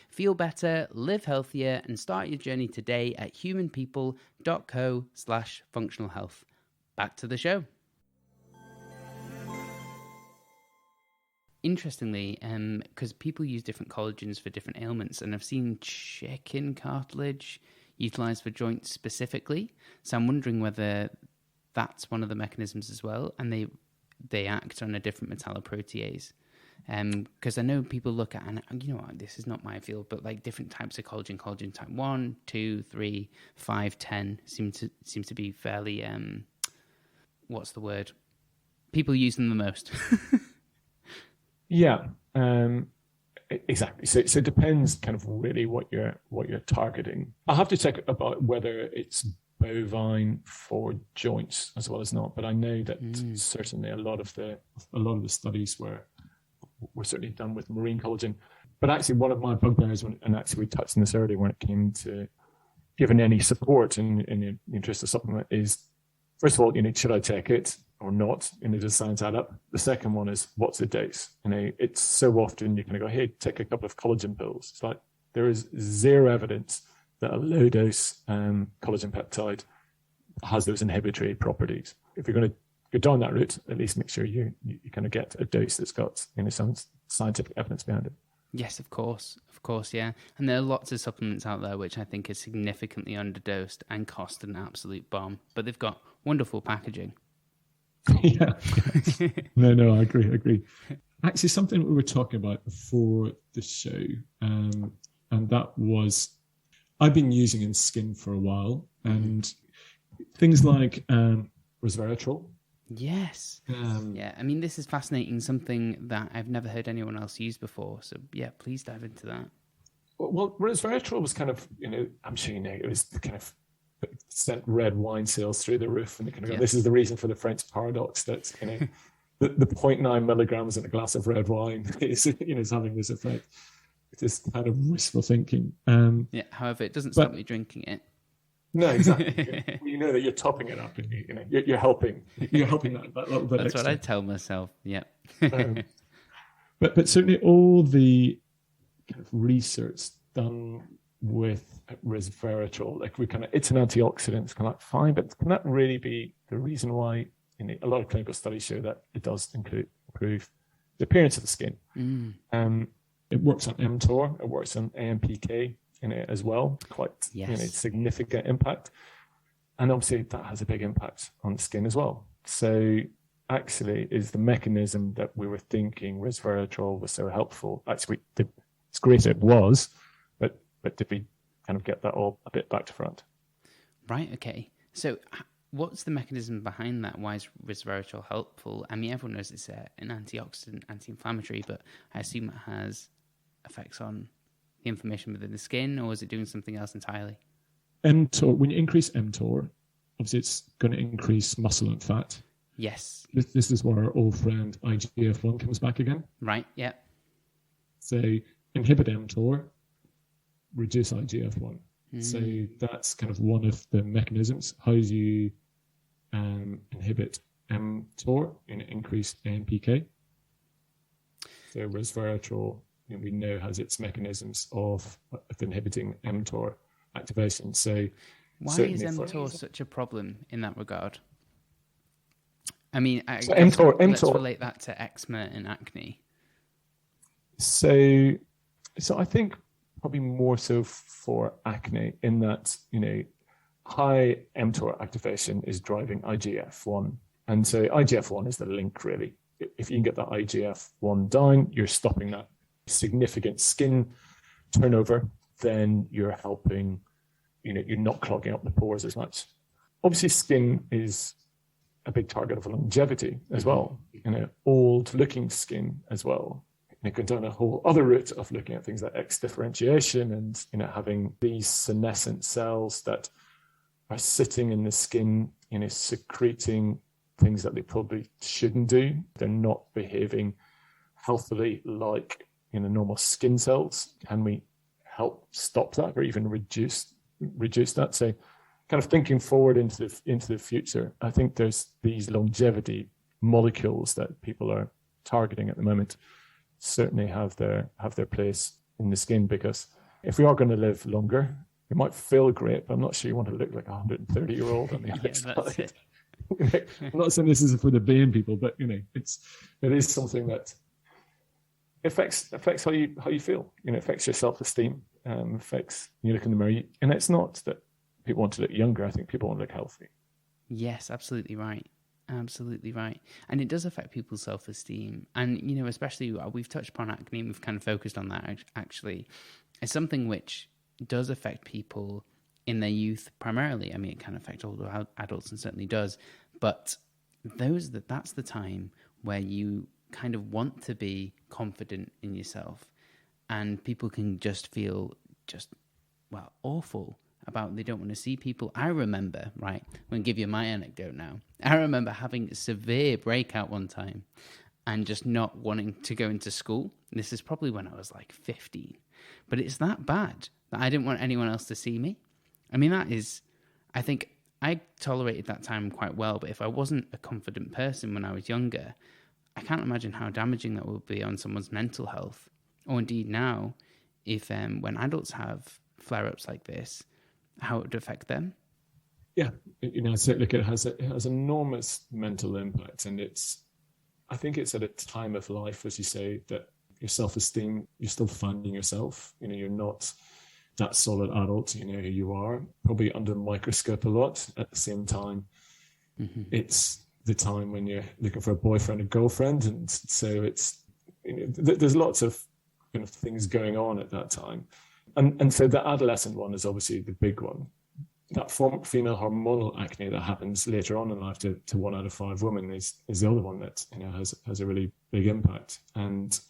Feel better, live healthier, and start your journey today at humanpeople.co/functionalhealth. Back to the show. Interestingly, because people use different collagens for different ailments, and I've seen chicken cartilage utilised for joints specifically, so I'm wondering whether that's one of the mechanisms as well, and they act on a different metalloprotease. Because I know people look at, and this is not my field, but like different types of collagen type 1, 2, 3, 5, 10 seems to be fairly, what's the word? People use them the most. Yeah, exactly. So it depends kind of really what you're targeting. I'll have to check about whether it's bovine for joints as well as not, but I know that certainly a lot of the studies were certainly done with marine collagen. But actually one of my bugbears, and actually we touched on this earlier when it came to giving any support in the nutritional supplement, is first of all, should I take it or not? Does science add up? The second one is, what's the dose? It's so often you kind of go, hey, take a couple of collagen pills. It's like there is zero evidence that a low dose collagen peptide has those inhibitory properties. If you're going to go down that route, at least make sure you kind of get a dose that's got some scientific evidence behind it. Yes, of course, yeah. And there are lots of supplements out there which I think are significantly underdosed and cost an absolute bomb, but they've got wonderful packaging. Yeah. No, I agree. Actually, something we were talking about before the show, and that was, I've been using in skin for a while, and things like resveratrol. Yes. Yeah, I mean, this is fascinating, something that I've never heard anyone else use before. So, yeah, please dive into that. Well, resveratrol was kind of, I'm sure it was kind of sent red wine sales through the roof. And kind of this is the reason for the French paradox that, the 0.9 milligrams in a glass of red wine is having this effect. It's kind of wishful thinking. However, it doesn't stop me drinking it. No, exactly. You know that you're topping it up, and you're helping. You're helping that little bit. That's extra. what I tell myself. Yeah. But certainly all the kind of research done with resveratrol, like it's an antioxidant, it's kind of like fine, but can that really be the reason why? A lot of clinical studies show that it does improve the appearance of the skin. It works on mTOR, it works on AMPK. In it as well, quite significant impact, and obviously that has a big impact on the skin as well. So actually, is the mechanism that we were thinking resveratrol was so helpful? Actually, it's great it was, but did we kind of get that all a bit back to front? Right. Okay. So what's the mechanism behind that? Why is resveratrol helpful? I mean, everyone knows it's an antioxidant, anti-inflammatory, but I assume it has effects on the inflammation within the skin, or is it doing something else entirely? mTOR, when you increase mTOR, obviously it's going to increase muscle and fat. Yes. This is where our old friend IGF-1 comes back again. Right, yeah. So inhibit mTOR, reduce IGF-1. So that's kind of one of the mechanisms. How do you inhibit mTOR and increase AMPK? So resveratrol, we know has its mechanisms of inhibiting mTOR activation. So why is mTOR such a problem in that regard? I mean, let's relate that to eczema and acne. So I think probably more so for acne, in that high mTOR activation is driving IGF-1, and so IGF-1 is the link really. If you can get that IGF-1 down, you're stopping that significant skin turnover, then you're helping, you're not clogging up the pores as much. Obviously, skin is a big target of longevity as well, old looking skin as well. It can down a whole other route of looking at things like X differentiation and having these senescent cells that are sitting in the skin, secreting things that they probably shouldn't do. They're not behaving healthily like normal skin cells. Can we help stop that or even reduce that? So kind of thinking forward into the future, I think there's these longevity molecules that people are targeting at the moment certainly have their place in the skin, because if we are going to live longer, it might feel great, but I'm not sure you want to look like a 130-year-old on the outside. That's it. I'm not saying this is for the vain people, but it is something that affects how you feel. It affects your self-esteem, affects you look in the mirror. And it's not that people want to look younger. I think people want to look healthy. Yes, absolutely right. Absolutely right. And it does affect people's self-esteem. And, especially we've touched upon acne and we've kind of focused on that actually. It's something which does affect people in their youth primarily. I mean, it can affect older adults and certainly does. But that's the time where you kind of want to be confident in yourself, and people can just feel awful about they don't want to see people. I remember, right, I'm going to give you my anecdote now. I remember having a severe breakout one time and just not wanting to go into school. This is probably when I was like 15. But it's that bad that I didn't want anyone else to see me. I mean, that is, I think I tolerated that time quite well, but if I wasn't a confident person when I was younger, I can't imagine how damaging that would be on someone's mental health, or indeed now, if when adults have flare-ups like this, how it would affect them. Yeah, so look, it has enormous mental impact, and I think it's at a time of life, as you say, that your self-esteem, you're still finding yourself. You're not that solid adult. You know who you are, probably under a microscope a lot. At the same time, it's the time when you're looking for a boyfriend or girlfriend, and so it's there's lots of things going on at that time, and so the adolescent one is obviously the big one. That female hormonal acne that happens later on in life to 1 out of 5 women is the other one that has a really big impact. And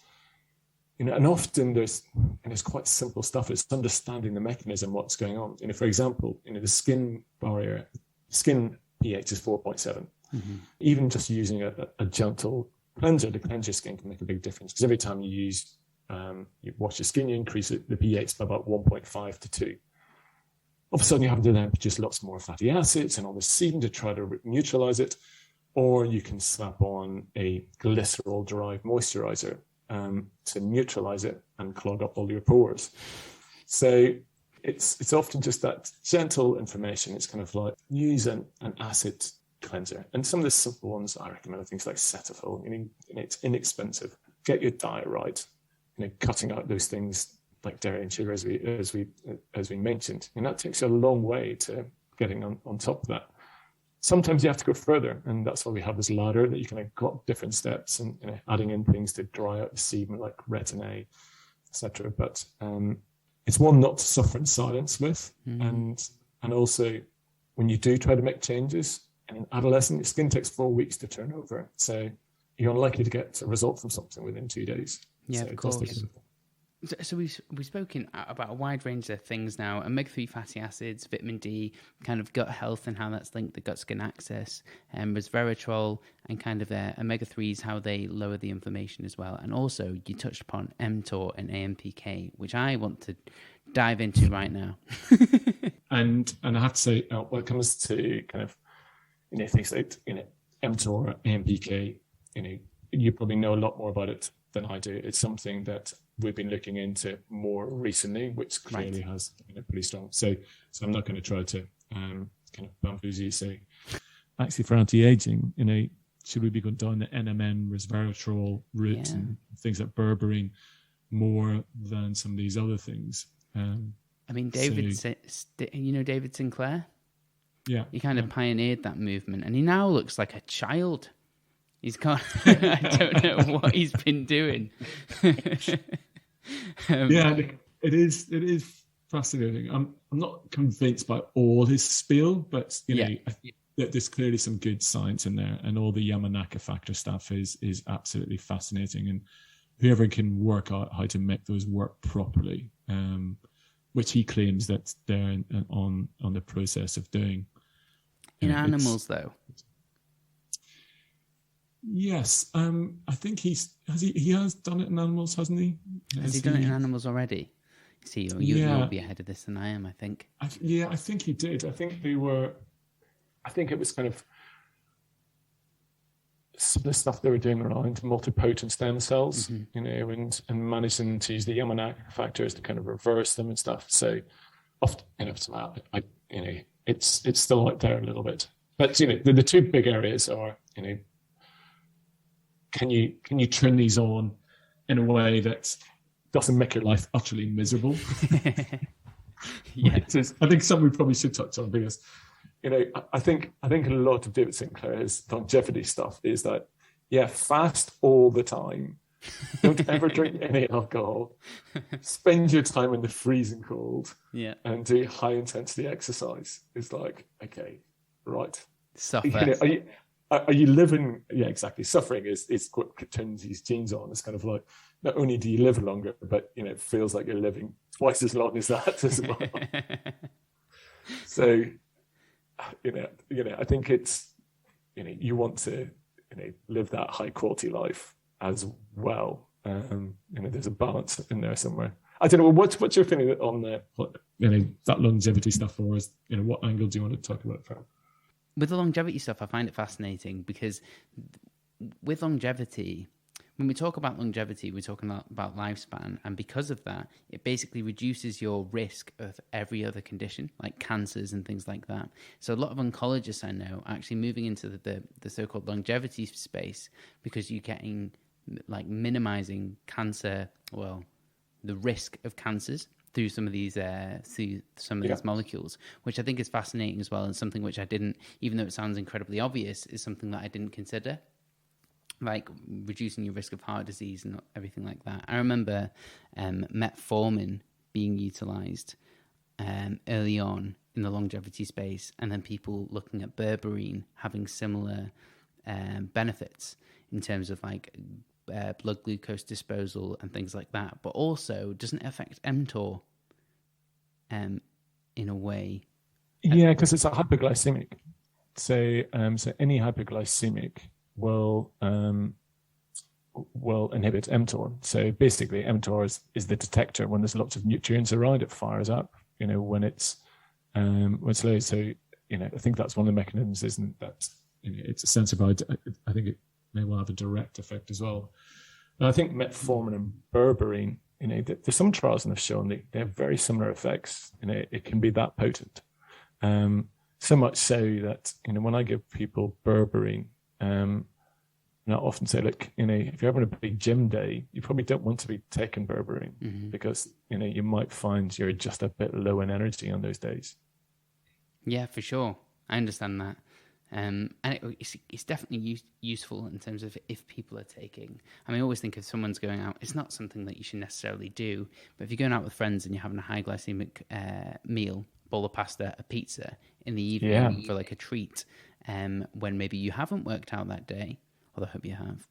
and often there's quite simple stuff. It's understanding the mechanism, what's going on. For example, the skin barrier, skin pH is 4.7. Even just using a gentle cleanser to cleanse your skin can make a big difference, because every time you wash your skin, you increase the pH by about 1.5 to 2. All of a sudden you have to then produce lots more fatty acids and all this sebum to try to neutralize it, or you can slap on a glycerol-derived moisturizer to neutralize it and clog up all your pores. So it's often just that gentle information. It's kind of like use an acid cleanser. And some of the simple ones I recommend are things like Cetaphil. It's inexpensive. Get your diet right. Cutting out those things like dairy and sugar, as we mentioned, and that takes you a long way to getting on top of that. Sometimes you have to go further, and that's why we have this ladder that you can go up different steps and adding in things to dry out the sebum like retin A, etc. But it's one not to suffer in silence with, and also when you do try to make changes, and in adolescent, your skin takes 4 weeks to turn over, so you're unlikely to get a result from something within 2 days. Yeah, so of course. So we've spoken about a wide range of things now: omega-3 fatty acids, vitamin D, kind of gut health and how that's linked to gut-skin axis, resveratrol, and kind of omega-3s, how they lower the inflammation as well. And also, you touched upon mTOR and AMPK, which I want to dive into right now. and I have to say, when it comes to kind of things like mTOR, AMPK, you probably know a lot more about it than I do. It's something that we've been looking into more recently, which clearly has pretty strong. So I'm not going to try to kind of bamboozle you, say, actually for anti-aging, should we be going down the NMN resveratrol route and things like berberine more than some of these other things? David Sinclair? Yeah. He kind of pioneered that movement, and he now looks like a child. He's got, I don't know what he's been doing. It is fascinating. I'm not convinced by all his spiel, but I think that there's clearly some good science in there, and all the Yamanaka factor stuff is absolutely fascinating. And whoever can work out how to make those work properly, which he claims that they're on the process of doing. In animals, though. Yes, I think he has done it in animals, hasn't he? Has he done it in animals already? See, you'll be ahead of this than I am, I think. I think he did. I think it was kind of the stuff they were doing around multipotent stem cells, and managing to use the Yamanaka factors to kind of reverse them and stuff. So often, it's still out there a little bit. But the two big areas are, can you turn these on in a way that doesn't make your life utterly miserable? Yeah, I think something we probably should touch on, because I think a lot of David Sinclair's longevity stuff is that fast all the time, don't ever drink any alcohol, spend your time in the freezing cold, and do high intensity exercise. It's like, okay, right, suffer. Are you living? Yeah, exactly. Suffering is what turns these genes on. It's kind of like, not only do you live longer, but it feels like you're living twice as long as that as well. So, I think it's, you want to, live that high quality life as well. There's a balance in there somewhere. I don't know. What's your feeling on that longevity stuff, or what angle do you want to talk about from? with the longevity stuff, I find it fascinating because with longevity, when we talk about longevity, we're talking about lifespan. And because of that, it basically reduces your risk of every other condition, like cancers and things like that. So a lot of oncologists I know are actually moving into the so-called longevity space because you're getting like minimizing cancer, well, the risk of cancers through some of these these molecules, which I think is fascinating as well, and something which I didn't, even though it sounds incredibly obvious, is something that I didn't consider, like reducing your risk of heart disease and everything like that. I remember metformin being utilized early on in the longevity space, and then people looking at berberine having similar benefits in terms of like blood glucose disposal and things like that, but also doesn't it affect mTOR in a way? Yeah, because it's a hypoglycemic. So any hypoglycemic will inhibit mTOR. So basically, mTOR is the detector. When there's lots of nutrients around, it fires up. When it's low. So I think that's one of the mechanisms. Isn't that it's a sensible? I think it may well have a direct effect as well. And I think metformin and berberine, there's some trials that have shown they have very similar effects. It can be that potent. So much so that when I give people berberine, and I often say, look, if you're having a big gym day, you probably don't want to be taking berberine because you might find you're just a bit low in energy on those days. Yeah, for sure. I understand that. And it's definitely useful in terms of if people are taking. I always think if someone's going out, it's not something that you should necessarily do. But if you're going out with friends and you're having a high glycemic meal, bowl of pasta, a pizza in the evening for like a treat, when maybe you haven't worked out that day, although I hope you have,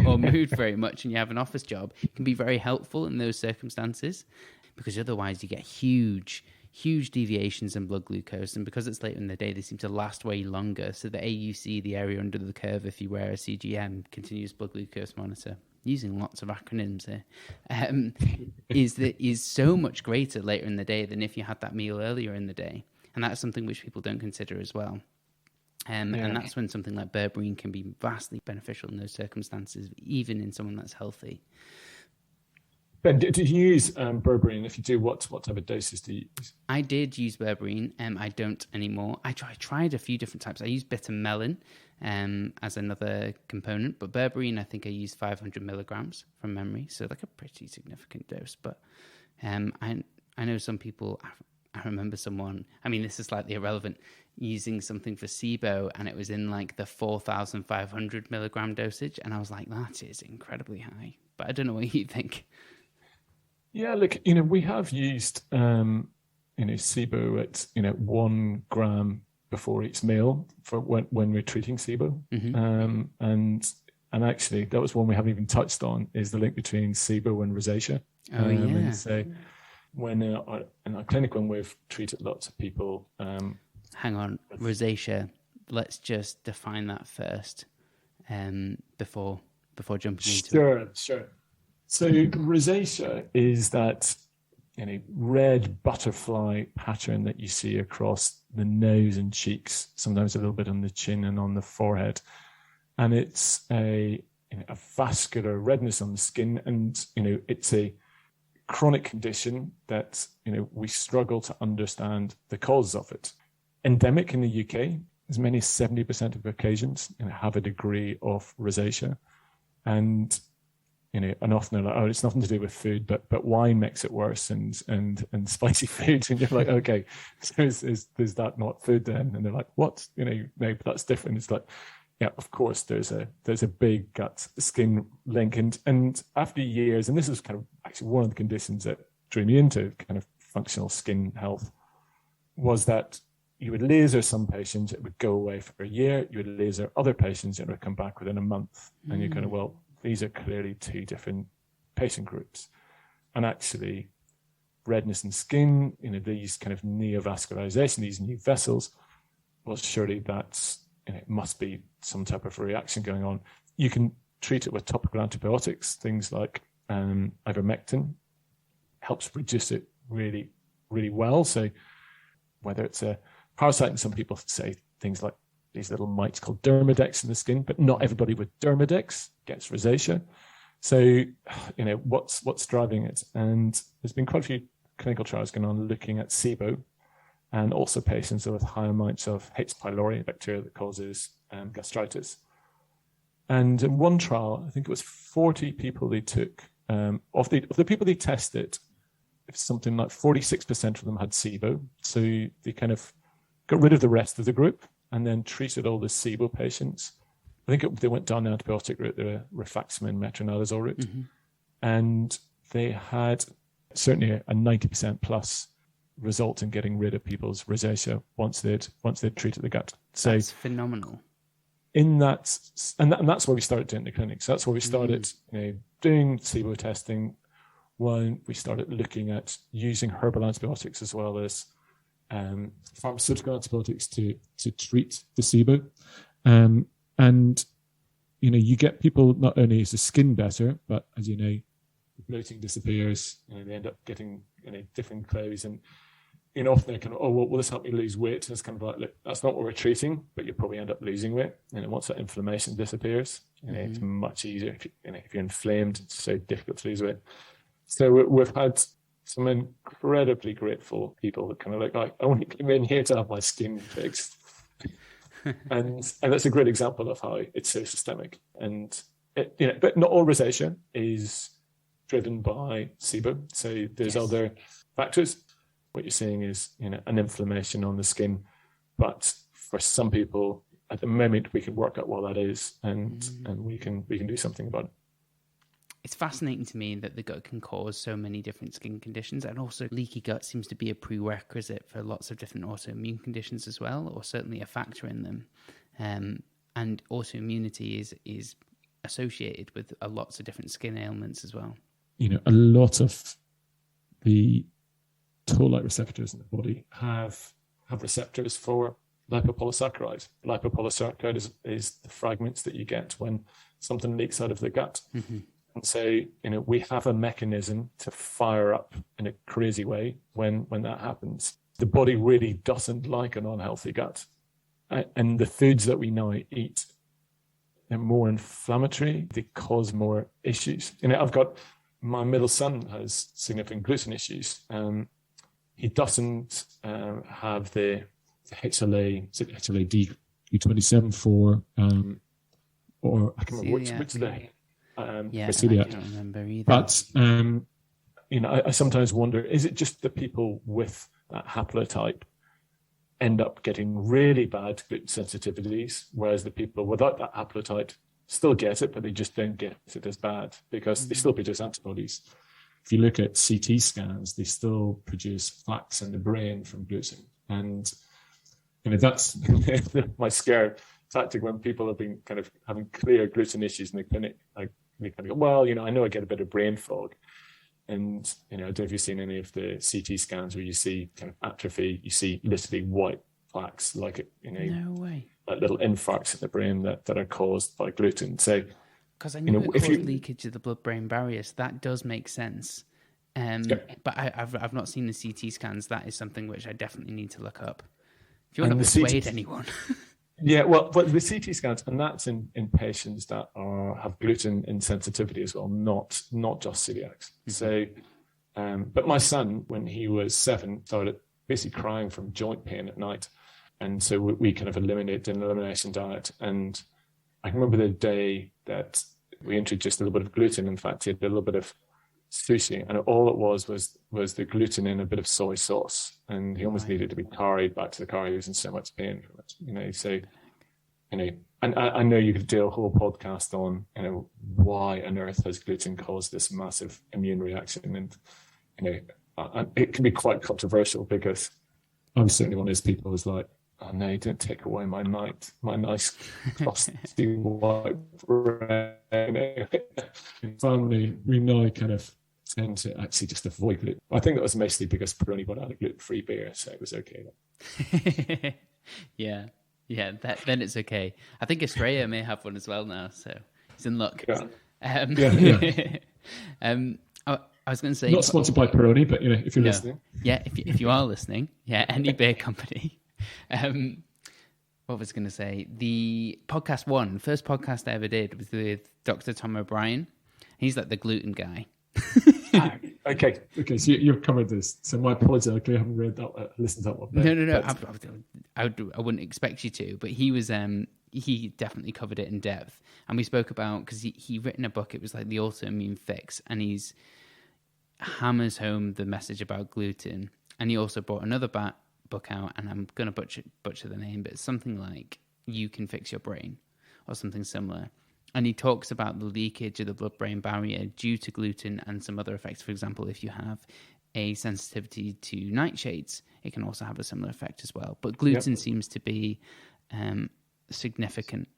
or moved very much and you have an office job, it can be very helpful in those circumstances because otherwise you get huge deviations in blood glucose, and because it's later in the day, they seem to last way longer. So the AUC, the area under the curve, if you wear a CGM, continuous blood glucose monitor, using lots of acronyms here, is so much greater later in the day than if you had that meal earlier in the day. And that's something which people don't consider as well. And that's when something like berberine can be vastly beneficial in those circumstances, even in someone that's healthy. Ben, did you use berberine? If you do, what type of doses do you use? I did use berberine. I don't anymore. I tried a few different types. I used bitter melon as another component, but berberine, I think I used 500 milligrams from memory, so like a pretty significant dose. But I know some people. I remember someone. This is slightly irrelevant. Using something for SIBO, and it was in like the 4,500 milligram dosage, and I was like, that is incredibly high. But I don't know what you think. Yeah, look, we have used, SIBO at, 1 gram before each meal for when we're treating SIBO. And actually, that was one we haven't even touched on, is the link between SIBO and rosacea. And so when in our clinic, when we've treated lots of people. Hang on, rosacea. Let's just define that first before jumping into it. Sure. So rosacea is that red butterfly pattern that you see across the nose and cheeks, sometimes a little bit on the chin and on the forehead. And it's a vascular redness on the skin, and it's a chronic condition that we struggle to understand the cause of it. Endemic in the UK, as many as 70% of Caucasians have a degree of rosacea, and often they're like, oh, it's nothing to do with food, but wine makes it worse, and spicy food, and you're like, okay, so is that not food then? And they're like, what? No, but that's different. It's like, yeah, of course, there's a big gut skin link, and after years, and this is kind of actually one of the conditions that drew me into kind of functional skin health, was that you would laser some patients, it would go away for a year. You would laser other patients, and it would come back within a month. And you're kind of, well, these are clearly two different patient groups. And actually, redness in skin, these kind of neovascularization, these new vessels, well, surely that's, it must be some type of reaction going on. You can treat it with topical antibiotics, things like ivermectin, helps reduce it really, really well. So whether it's a Parasiting, some people say things like these little mites called dermadex in the skin, but not everybody with dermadex gets rosacea. So, what's driving it? And there's been quite a few clinical trials going on looking at SIBO and also patients with high amounts of H. pylori, bacteria that causes gastritis. And in one trial, I think it was 40 people they took, of the people they tested, something like 46% of them had SIBO. So they kind of got rid of the rest of the group and then treated all the SIBO patients. I think they went down the antibiotic route, the rifaximin, metronidazole route. Mm-hmm. And they had certainly a 90% plus result in getting rid of people's rosacea once they'd treated the gut. So that's phenomenal. And that's why we started doing the clinics. That's why we started doing SIBO testing, when we started looking at using herbal antibiotics as well as pharmaceutical antibiotics to treat the SIBO. And you get people, not only is the skin better, but as you know, the bloating disappears. They end up getting different clothes, and often they're kind of, will this help me lose weight? And it's kind of like, look, that's not what we're treating, but you probably end up losing weight. And once that inflammation disappears, it's much easier. If you're inflamed, it's so difficult to lose weight. So we've had some incredibly grateful people that kind of like, I want to come in here to have my skin fixed. and that's a great example of how it's so systemic. And but not all rosacea is driven by SIBO. So there's other factors. What you're seeing is an inflammation on the skin, but for some people at the moment we can work out what that is, and we can do something about it. It's fascinating to me that the gut can cause so many different skin conditions, and also leaky gut seems to be a prerequisite for lots of different autoimmune conditions as well, or certainly a factor in them. And autoimmunity is associated with lots of different skin ailments as well. A lot of the toll-like receptors in the body have receptors for lipopolysaccharide. Lipopolysaccharide is the fragments that you get when something leaks out of the gut. Mm-hmm. And so, we have a mechanism to fire up in a crazy way when that happens. The body really doesn't like an unhealthy gut. And the foods that we now eat, they're more inflammatory. They cause more issues. I've got, my middle son has significant gluten issues. He doesn't have the HLA-D U27 for, or I can't remember which day. For celiac. I don't remember either. But I sometimes wonder, is it just the people with that haplotype end up getting really bad gluten sensitivities, whereas the people without that haplotype still get it, but they just don't get it as bad because they still produce antibodies. If you look at CT scans, they still produce plaques in the brain from gluten, and that's my scare tactic when people have been kind of having clear gluten issues in the clinic. They kind of go, well, I know I get a bit of brain fog. And, I don't know if you've seen any of the CT scans where you see kind of atrophy, you see literally white plaques, like, no way, like little infarcts in the brain that are caused by gluten. So, because I know it causes leakage of the blood-brain barrier, so that does make sense. But I've not seen the CT scans. That is something which I definitely need to look up. If you want to persuade anyone. Yeah, well, but the CT scans, and that's in patients that have gluten insensitivity as well, not just celiacs. Mm-hmm. So, but my son, when he was 7, started basically crying from joint pain at night, and so we kind of eliminated an elimination diet. And I can remember the day that we introduced a little bit of gluten. In fact, he had a little bit of sushi, and all it was the gluten in a bit of soy sauce, and he almost needed to be carried back to the car. He was in so much pain from it, so and I know you could do a whole podcast on why on earth has gluten caused this massive immune reaction, and it can be quite controversial because I'm certainly one of those people who's like, oh no, don't take away my nice frosty white bread. Finally, we now kind of tend to actually just avoid gluten. I think that was mostly because Peroni got out a gluten-free beer, so it was okay. Yeah, then it's okay. I think Estrella may have one as well now, so he's in luck. Yeah. I was going to say, not sponsored by Peroni, but if you're listening, if you are listening, any beer company, What was I going to say? The first podcast I ever did was with Dr. Tom O'Brien. He's like the gluten guy. Okay. So you've covered this. So my apologies. I clearly haven't read that, listened to that one. No. I wouldn't expect you to, but he was. He definitely covered it in depth, and we spoke about because he written a book. It was like the autoimmune fix, and he's hammers home the message about gluten. And he also brought another book out, and I'm going to butcher the name, but it's something like "You Can Fix Your Brain" or something similar. And he talks about the leakage of the blood-brain barrier due to gluten and some other effects. For example, if you have a sensitivity to nightshades, it can also have a similar effect as well. But gluten seems to be significant,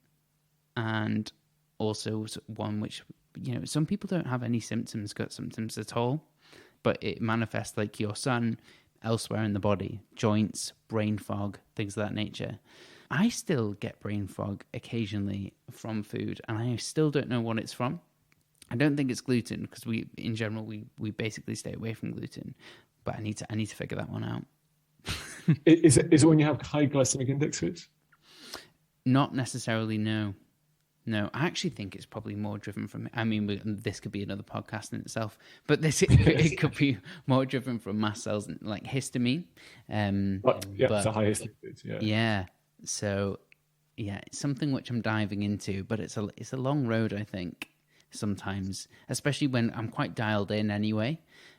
and also one which, some people don't have any gut symptoms at all, but it manifests like your son elsewhere in the body, joints, brain fog, things of that nature. I still get brain fog occasionally from food, and I still don't know what it's from. I don't think it's gluten, because in general we basically stay away from gluten, but I need to figure that one out. Is it when you have high glycemic index foods? Not necessarily, no. No, I actually think it's probably more driven from, this could be another podcast in itself, but it could be more driven from mast cells, like histamine. It's a high histamine. Yeah. So, it's something which I'm diving into, but it's a long road, I think, sometimes, especially when I'm quite dialed in anyway.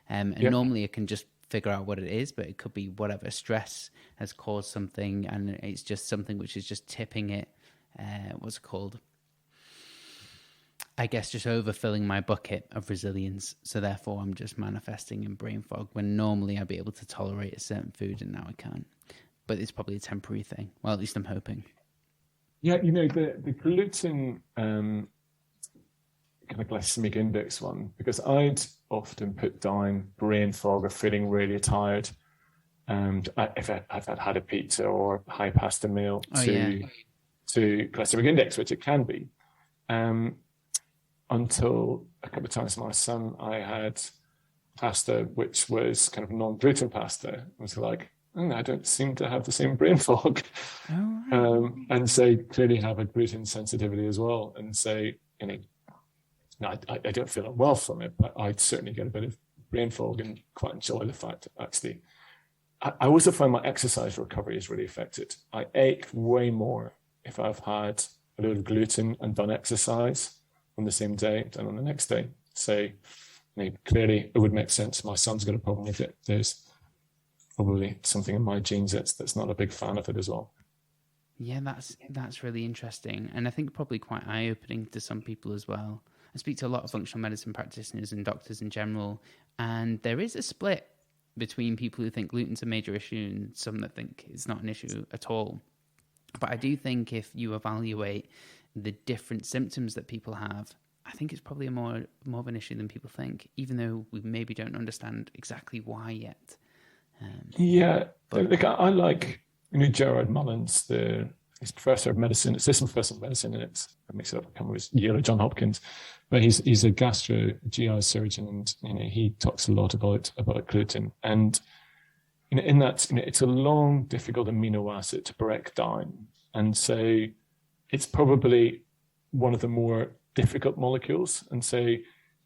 Normally I can just figure out what it is, but it could be whatever stress has caused something, and it's just something which is just tipping it. What's it called? I guess just overfilling my bucket of resilience. So therefore I'm just manifesting in brain fog when normally I'd be able to tolerate a certain food, and now I can't. But it's probably a temporary thing. Well, at least I'm hoping. Yeah, the gluten kind of glycemic index one, because I'd often put down brain fog or feeling really tired, and if I've had a pizza or high pasta meal to glycemic index, which it can be. Until a couple of times with my son, I had pasta which was kind of non-gluten pasta. I was like, I don't seem to have the same brain fog. Oh, right. And so clearly have a gluten sensitivity as well. And so, I don't feel unwell from it, but I certainly get a bit of brain fog and quite enjoy the fact that actually, I also find my exercise recovery is really affected. I ache way more if I've had a load of gluten and done exercise on the same day than on the next day. So clearly it would make sense. My son's got a problem with it. There's probably something in my genes that's not a big fan of it as well. Yeah, that's really interesting, and I think probably quite eye-opening to some people as well. I speak to a lot of functional medicine practitioners and doctors in general, and there is a split between people who think gluten's a major issue and some that think it's not an issue at all. But I do think if you evaluate the different symptoms that people have, I think it's probably more of an issue than people think, even though we maybe don't understand exactly why yet. I like Geoff Mullan's he's professor of medicine, assistant professor of medicine, and I mix it up. I can't remember his Yale or John Hopkins, but he's a GI surgeon, and he talks a lot about gluten, and in that it's a long, difficult amino acid to break down, and so it's probably one of the more difficult molecules. And so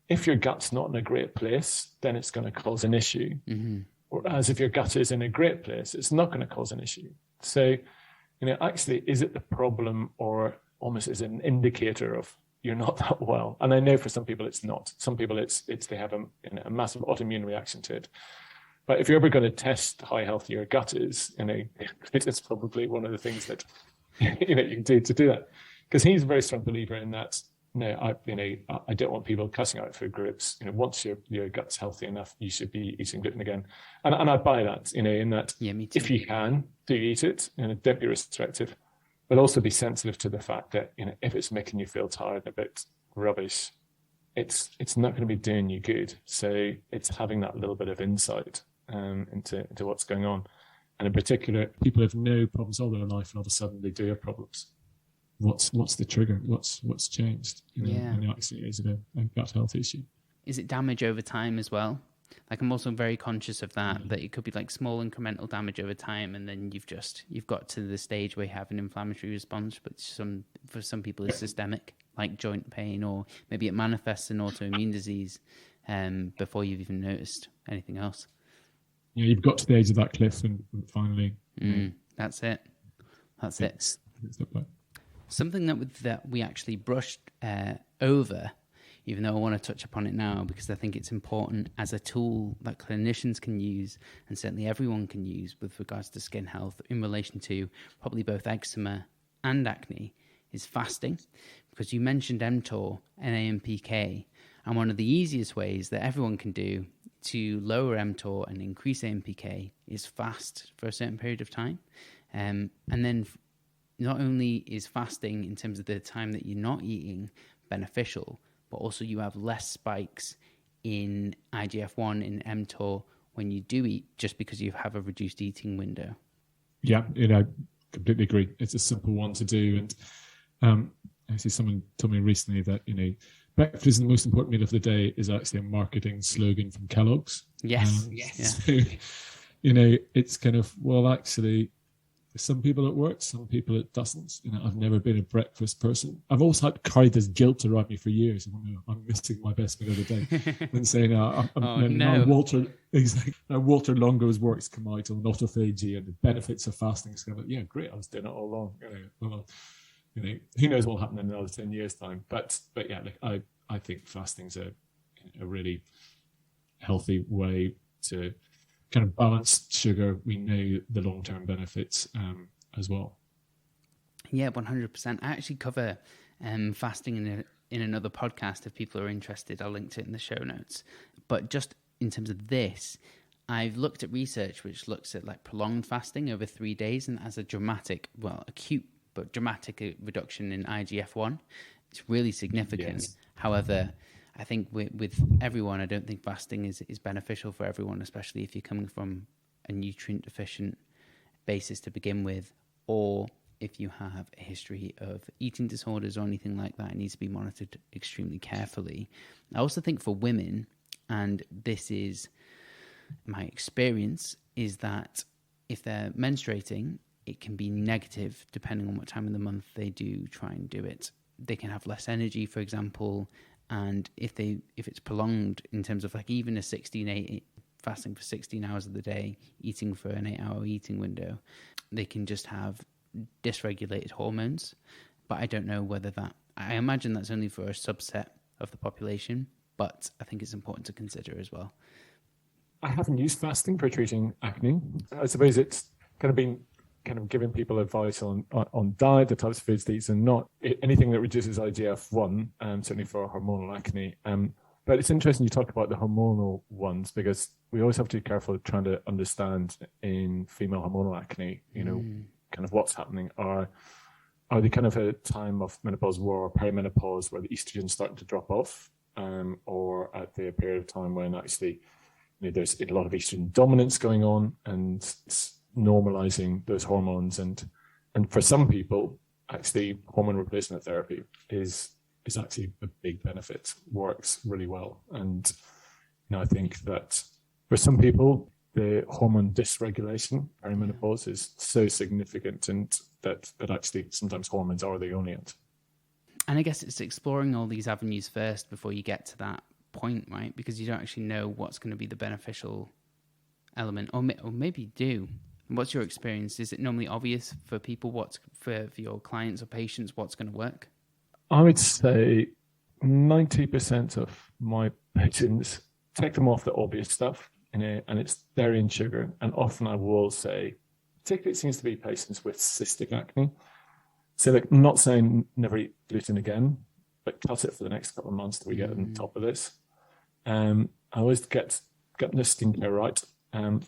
if your gut's not in a great place, then it's going to cause an issue. Mm-hmm. Whereas if your gut is in a great place, it's not going to cause an issue. So, actually, is it the problem, or almost is it an indicator of you're not that well? And I know for some people it's not. Some people it's they have a massive autoimmune reaction to it. But if you're ever going to test how healthy your gut is, it's probably one of the things that you can do to do that. Because he's a very strong believer in that. I don't want people cutting out food groups. Once your gut's healthy enough, you should be eating gluten again. And I buy that. In that, me too. If you can, do eat it. Don't be restrictive, but also be sensitive to the fact that if it's making you feel tired and a bit rubbish, it's not going to be doing you good. So it's having that little bit of insight into what's going on. And in particular, people have no problems all their life, and all of a sudden they do have problems. What's the trigger? What's changed? Actually, is it a gut health issue? Is it damage over time as well? Like, I'm also very conscious of that it could be like small incremental damage over time, and then you've got to the stage where you have an inflammatory response, but for some people it's systemic, like joint pain, or maybe it manifests in autoimmune disease before you've even noticed anything else. Yeah, you've got to the edge of that cliff and finally... That's it. Something that we actually brushed over, even though I want to touch upon it now, because I think it's important as a tool that clinicians can use, and certainly everyone can use with regards to skin health in relation to probably both eczema and acne, is fasting. Because you mentioned mTOR and AMPK, and one of the easiest ways that everyone can do to lower mTOR and increase AMPK is fast for a certain period of time. And then not only is fasting, in terms of the time that you're not eating, beneficial, but also you have less spikes in IGF-1, in mTOR when you do eat, just because you have a reduced eating window. Yeah, completely agree. It's a simple one to do. And actually someone told me recently that, breakfast isn't the most important meal of the day is actually a marketing slogan from Kellogg's. Yes. So, it's kind of, well, actually, some people it works, some people it doesn't. I've never been a breakfast person. I've also had carried this guilt around me for years. I'm missing my best meal of the day. And saying, now Walter Longo's works come out on autophagy and the benefits of fasting. So yeah, great. I was doing it all along. Who knows what will happen in another 10 years' time. But yeah, I think fasting's a really healthy way to kind of balance sugar. We know the long-term benefits as well. Yeah, 100%. I actually cover fasting in another podcast. If people are interested, I'll link to it in the show notes. But just in terms of this, I've looked at research which looks at like prolonged fasting over 3 days, and as a acute but dramatic reduction in IGF-1. It's really significant. Yes. However, I think with everyone, I don't think fasting is beneficial for everyone, especially if you're coming from a nutrient deficient basis to begin with, or if you have a history of eating disorders or anything like that. It needs to be monitored extremely carefully. I also think for women, and this is my experience, is that if they're menstruating, it can be negative depending on what time of the month they do try and do it. They can have less energy, for example, and if it's prolonged in terms of like even a 16-8 fasting for 16 hours of the day, eating for an 8-hour eating window, they can just have dysregulated hormones. But I don't know whether I imagine that's only for a subset of the population, but I think it's important to consider as well. I haven't used fasting for treating acne. I suppose it's kind of been giving people advice on diet, the types of foods to eat, and not anything that reduces IGF-1, certainly for hormonal acne. But it's interesting you talk about the hormonal ones, because we always have to be careful trying to understand in female hormonal acne, kind of what's happening. Are they kind of a time of menopause or perimenopause where the estrogen's starting to drop off, or at the period of time when actually there's a lot of estrogen dominance going on and it's normalizing those hormones, and for some people actually hormone replacement therapy is actually a big benefit, works really well. And I think that for some people the hormone dysregulation perimenopause is so significant, and that actually sometimes hormones are the only answer. And I guess it's exploring all these avenues first before you get to that point, right? Because you don't actually know what's going to be the beneficial element, or maybe you do. What's your experience? Is it normally obvious for people for your clients or patients what's going to work? I would say 90% of my patients take them off the obvious stuff, and it's dairy and sugar. And often I will say, particularly it seems to be patients with cystic acne. So like, I'm not saying never eat gluten again, but cut it for the next couple of months till we get on top of this. I always get the skincare right.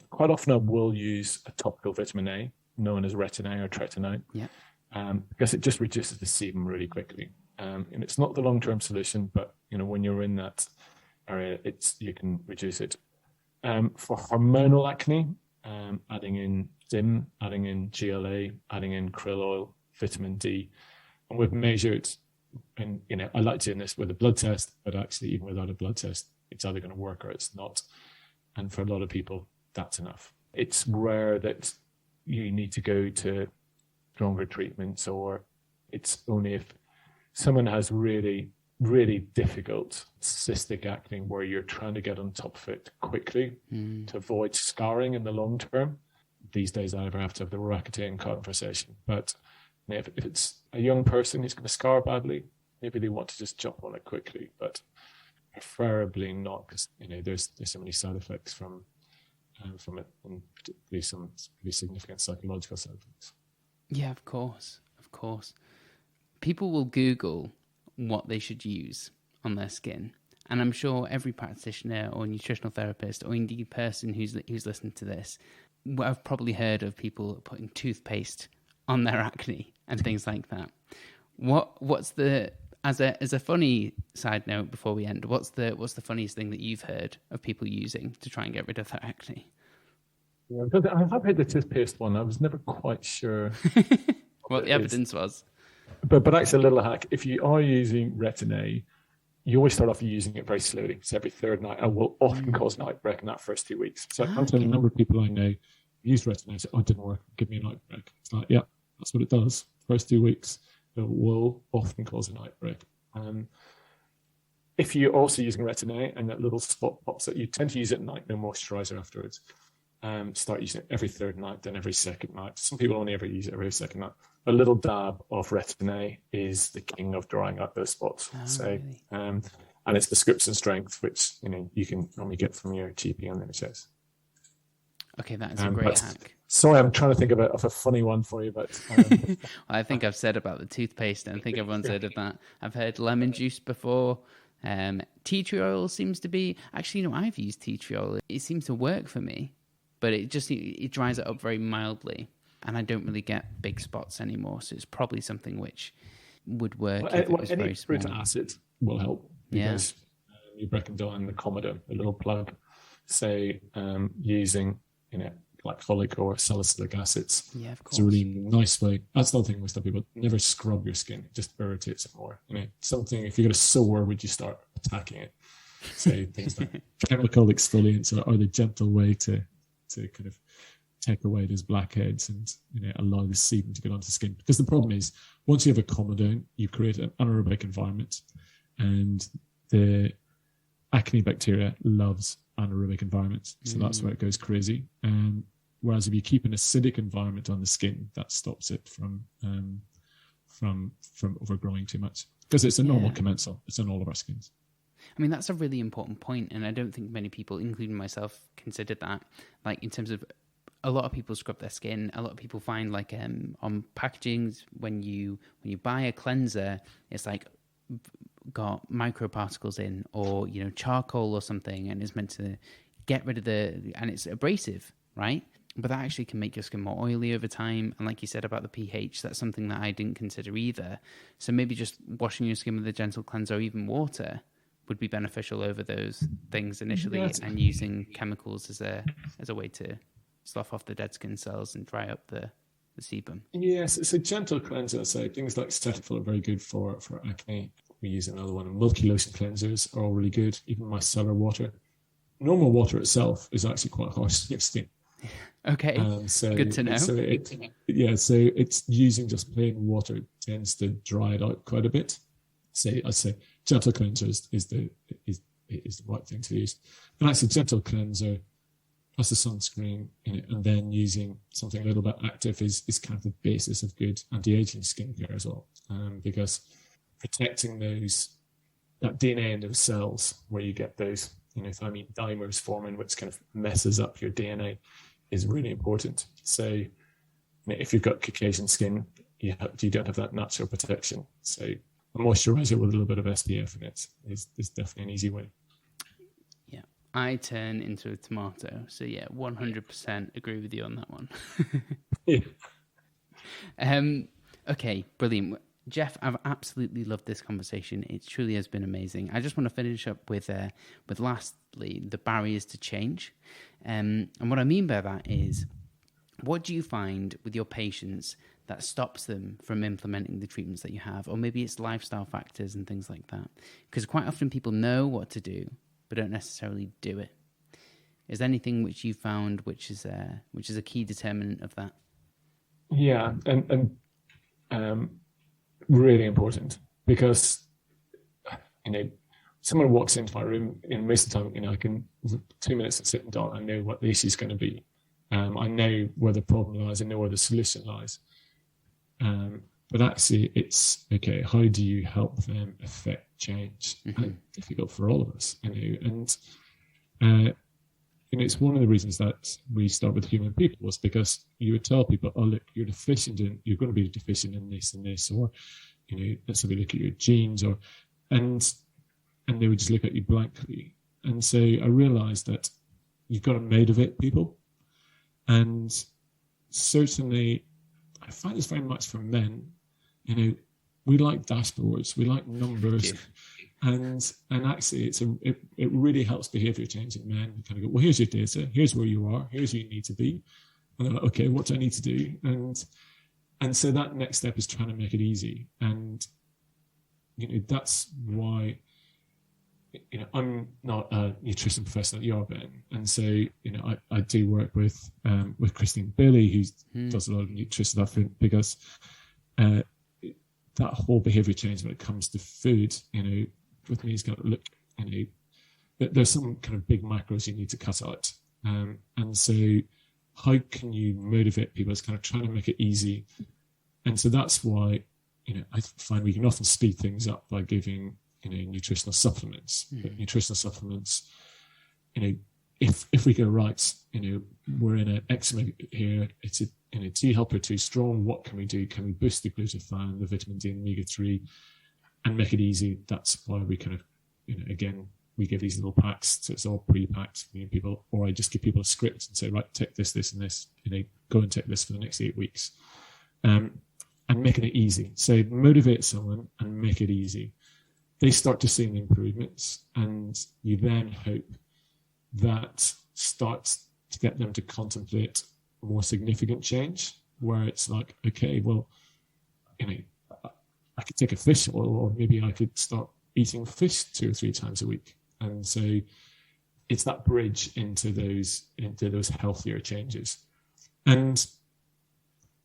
Quite often I will use a topical vitamin A, known as retin-A or tretinoin, because it just reduces the sebum really quickly. And it's not the long-term solution, but when you're in that area, you can reduce it. For hormonal acne, adding in DIM, adding in GLA, adding in krill oil, vitamin D, and we've measured. And I like doing this with a blood test, but actually even without a blood test, it's either going to work or it's not. And for a lot of people, that's enough. It's rare that you need to go to stronger treatments, or it's only if someone has really, really difficult cystic acne where you're trying to get on top of it quickly to avoid scarring in the long term. These days, I never have to have the Roaccutane conversation. But if it's a young person who's going to scar badly, maybe they want to just jump on it quickly, but preferably not, because there's so many side effects from it, and particularly some pretty significant psychological side effects. Yeah, of course. People will Google what they should use on their skin, and I'm sure every practitioner or nutritional therapist or indeed person who's listened to this, I've probably heard of people putting toothpaste on their acne and things like that. What's the as a funny side note before we end? What's the funniest thing that you've heard of people using to try and get rid of their acne? Yeah, I have heard the toothpaste one. I was never quite sure what the evidence was. But actually, a little hack: if you are using Retin-A, you always start off using it very slowly. So every third night, and will often cause night break in that first 2 weeks. So I'm telling a number of people I know use Retin-A and say, "Oh, it didn't work. Give me a night break." It's like, yeah, that's what it does. First 2 weeks, it will often cause a night break. If you're also using Retin-A and that little spot pops out, you tend to use it at night, no moisturizer afterwards. Start using it every third night, then every second night. Some people only ever use it every second night. A little dab of Retin-A is the king of drying out those spots. Really? And it's prescription strength, which you can normally get from your GP on the NHS. Okay, that is a great hack. Sorry, I'm trying to think of a funny one for you, but I think I've said about the toothpaste, and I think everyone's heard of that. I've heard lemon juice before. Tea tree oil seems to be actually, I've used tea tree oil. It seems to work for me, but it dries it up very mildly, and I don't really get big spots anymore. So it's probably something which would work if it was very small. Any fruit acid will help because you break down the comedones, a little plug. Say using glycolic or salicylic acids. Yeah, of course. It's a really nice way. That's the other thing with some people. Never scrub your skin. It just irritates it more. Something, if you get a sore, would you start attacking it? Say things like chemical exfoliants are the gentle way to kind of take away those blackheads and allow the sebum to get onto the skin. Because the problem is, once you have a comedone, you create an anaerobic environment, and the acne bacteria loves anaerobic environments, so that's where it goes crazy. Whereas if you keep an acidic environment on the skin, that stops it from overgrowing too much, because it's a normal commensal. It's on all of our skins. I mean, that's a really important point, and I don't think many people, including myself, considered that. Like, in terms of, a lot of people scrub their skin. A lot of people find, like, on packagings, when you buy a cleanser, it's like got microparticles in, or charcoal or something, and it's meant to get rid of and it's abrasive, right? But that actually can make your skin more oily over time. And like you said about the pH, that's something that I didn't consider either. So maybe just washing your skin with a gentle cleanser, or even water, would be beneficial over those things initially, and using chemicals as a way to slough off the dead skin cells and dry up the sebum. Yes, it's a gentle cleanser. So things like Cetaphil are very good for acne. We use another one. Multi-lotion cleansers are all really good. Even micellar water. Normal water itself is actually quite harsh on your skin. Okay, good to know. So it's using just plain water tends to dry it out quite a bit. I'd say gentle cleanser is the right thing to use. But actually, gentle cleanser plus a sunscreen in it, and then using something a little bit active is kind of the basis of good anti-aging skincare as well, because protecting that DNA in those cells where you get those thymine dimers forming, which kind of messes up your DNA, is really important. So if you've got Caucasian skin, you don't have that natural protection. So a moisturizer with a little bit of SPF in it is definitely an easy way. Yeah, I turn into a tomato. So 100% agree with you on that one. Yeah. Okay, brilliant. Geoff, I've absolutely loved this conversation. It truly has been amazing. I just want to finish up with lastly, the barriers to change. And what I mean by that is, what do you find with your patients that stops them from implementing the treatments that you have? Or maybe it's lifestyle factors and things like that. Because quite often people know what to do, but don't necessarily do it. Is there anything which you found which is a key determinant of that? Yeah, and really important, because someone walks into my room, in most of the time, I can 2 minutes of sitting down, I know what the issue is going to be. I know where the problem lies, I know where the solution lies. But actually, it's okay. How do you help them affect change? Mm-hmm. And it's difficult for all of us, and it's one of the reasons that we start with human people, was because you would tell people, "Oh, look, you're going to be deficient in this and this," or let's have a look at your genes, and they would just look at you blankly. And so I realized that you've got to motivate people, and certainly I find this very much for men. We like dashboards, we like numbers, and actually it really helps behavior change in men. You kind of go, well, here's your data, here's where you are, here's where you need to be, and they're like, okay, what do I need to do? And so that next step is trying to make it easy, and that's why I'm not a nutrition professional. You are, Ben, and so I do work with Christine Bailey, who does a lot of nutrition stuff, because that whole behavior change when it comes to food, with me, has got to look, there's some kind of big macros you need to cut out, and so how can you motivate people? It's kind of trying to make it easy, and so that's why I find we can often speed things up by giving nutritional supplements. But nutritional supplements, if we go right, we're in an eczema here, it's a T helper too strong, what can we do? Can we boost the glutathione, the vitamin D and omega-3, and make it easy? That's why we kind of, again, we give these little packs, so it's all pre-packed for people, or I just give people a script and say, right, take this, this, and this, go and take this for the next 8 weeks, and making it easy. So motivate someone and make it easy. They start to see improvements, and you then hope that starts to get them to contemplate more significant change, where it's like, okay, well, I could take a fish oil, or maybe I could start eating fish 2 or 3 times a week. And so it's that bridge into those healthier changes. And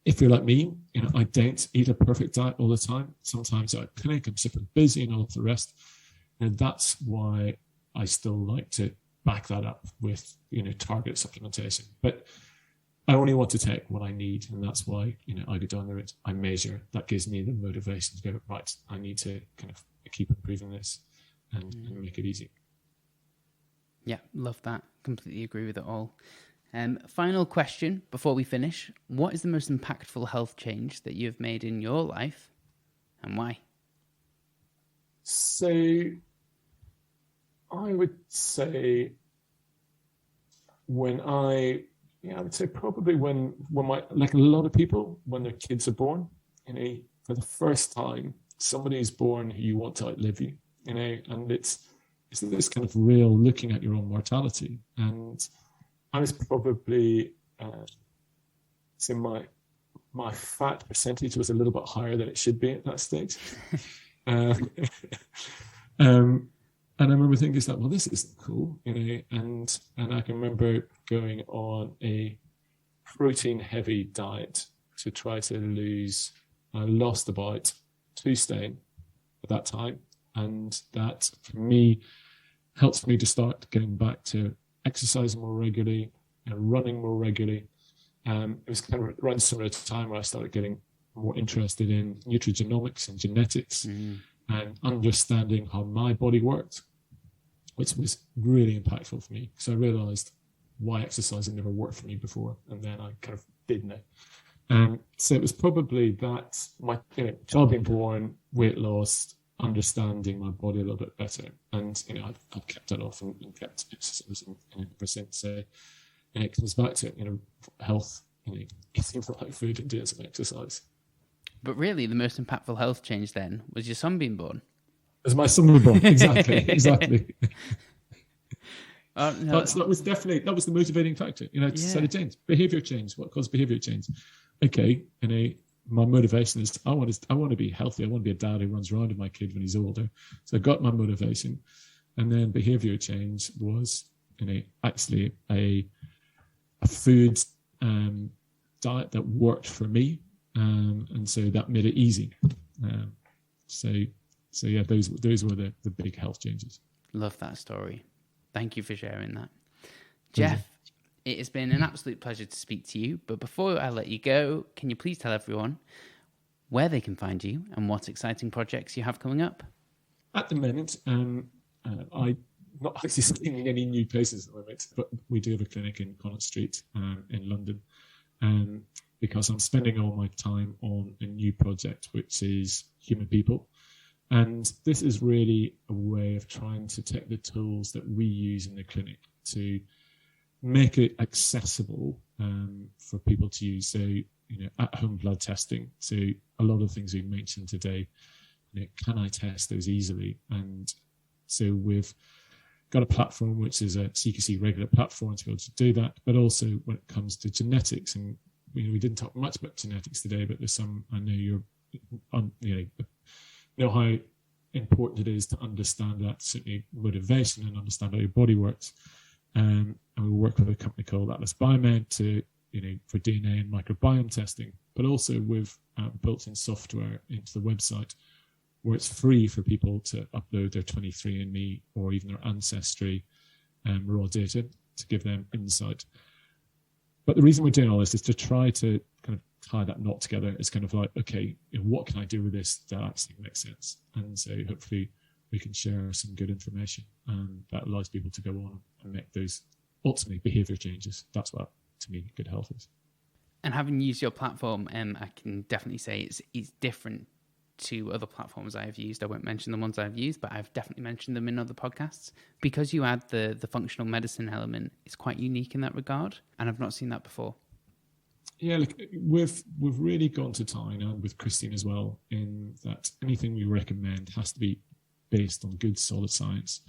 if you're like me, I don't eat a perfect diet all the time. Sometimes I clinic, I'm super busy and all of the rest. And that's why I still like to back that up with, target supplementation. But I only want to take what I need. And that's why, I go down the route, I measure. That gives me the motivation to go, right, I need to kind of keep improving this and make it easy. Yeah, love that. Completely agree with it all. Final question before we finish. What is the most impactful health change that you've made in your life, and why? So I would say I would say probably when like a lot of people, when their kids are born, for the first time, somebody is born who you want to outlive you, and it's this kind of real looking at your own mortality. And I was probably, so my fat percentage was a little bit higher than it should be at that stage. And I remember thinking, well, this isn't cool, and I can remember going on a protein-heavy diet to try to lose. I lost about 2 stone at that time, and that for me helped me to start getting back to exercising more regularly and running more regularly. It was kind of around similar time where I started getting more interested in nutrigenomics and genetics and understanding how my body worked, which was really impactful for me, because I realized why exercising never worked for me before, and then I kind of did know. So it was probably that, my child being born, weight loss, understanding my body a little bit better, and I've kept that off and kept exercising ever since. So it comes back to health, eating the right food and doing some exercise. But really, the most impactful health change then was your son being born. As my son was born, exactly. Oh, no. That was the motivating factor. To set a change, behavior change. What caused behavior change? Okay, my motivation is I want to be healthy. I want to be a dad who runs around with my kid when he's older. So I got my motivation, and then behavior change was actually a food diet that worked for me, and so that made it easy. So yeah, those were the big health changes. Love that story. Thank you for sharing that. Geoff, it has been an absolute pleasure to speak to you. But before I let you go, can you please tell everyone where they can find you and what exciting projects you have coming up? At the moment, I'm not actually sitting in any new places at the moment, but we do have a clinic in Connaught Street in London, because I'm spending all my time on a new project, which is Human People. And this is really a way of trying to take the tools that we use in the clinic to make it accessible for people to use. So, at-home blood testing. So a lot of things we mentioned today, can I test those easily? And so we've got a platform which is a CQC regular platform to be able to do that. But also when it comes to genetics, and we didn't talk much about genetics today, but there's some, I know know how important it is to understand that, certainly motivation, and understand how your body works. And we work with a company called Atlas Biomed to, for DNA and microbiome testing, but also with built-in software into the website where it's free for people to upload their 23andMe or even their Ancestry raw data to give them insight. But the reason we're doing all this is to try to kind of tie that knot together. It's kind of like, okay, what can I do with this that actually makes sense? And so hopefully we can share some good information that allows people to go on and make those ultimately behavior changes. That's what, to me, good health is. And having used your platform, I can definitely say it's different to other platforms I have used. I won't mention the ones I've used, but I've definitely mentioned them in other podcasts. Because you add the functional medicine element, it's quite unique in that regard, and I've not seen that before. Yeah, look, we've really gone to town, and with Christine as well, in that anything we recommend has to be based on good, solid science.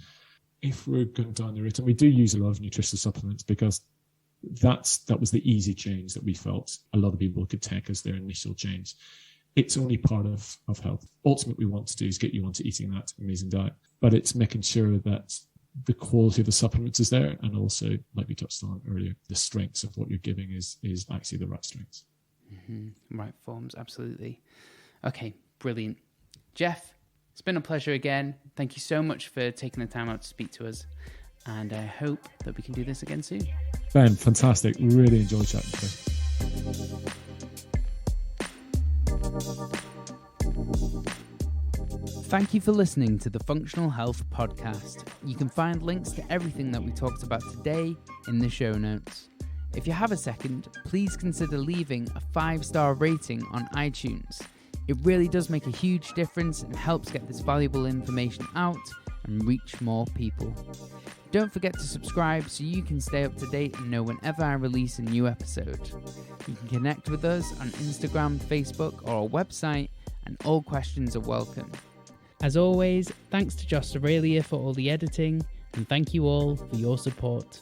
If we're going down the route, and we do use a lot of nutritional supplements because that was the easy change that we felt a lot of people could take as their initial change. It's only part of health. Ultimately, what we want to do is get you onto eating that amazing diet, but it's making sure that the quality of the supplements is there, and also, like we touched on earlier, the strengths of what you're giving is actually the right strengths. Mm-hmm. Right forms, absolutely. Okay, brilliant. Geoff, it's been a pleasure again. Thank you so much for taking the time out to speak to us, and I hope that we can do this again soon. Ben, fantastic. Really enjoyed chatting to you. Thank you for listening to the Functional Health Podcast. You can find links to everything that we talked about today in the show notes. If you have a second, please consider leaving a 5-star rating on iTunes. It really does make a huge difference and helps get this valuable information out and reach more people. Don't forget to subscribe so you can stay up to date and know whenever I release a new episode. You can connect with us on Instagram, Facebook, or our website, and all questions are welcome. As always, thanks to Josh Aurelia for all the editing, and thank you all for your support.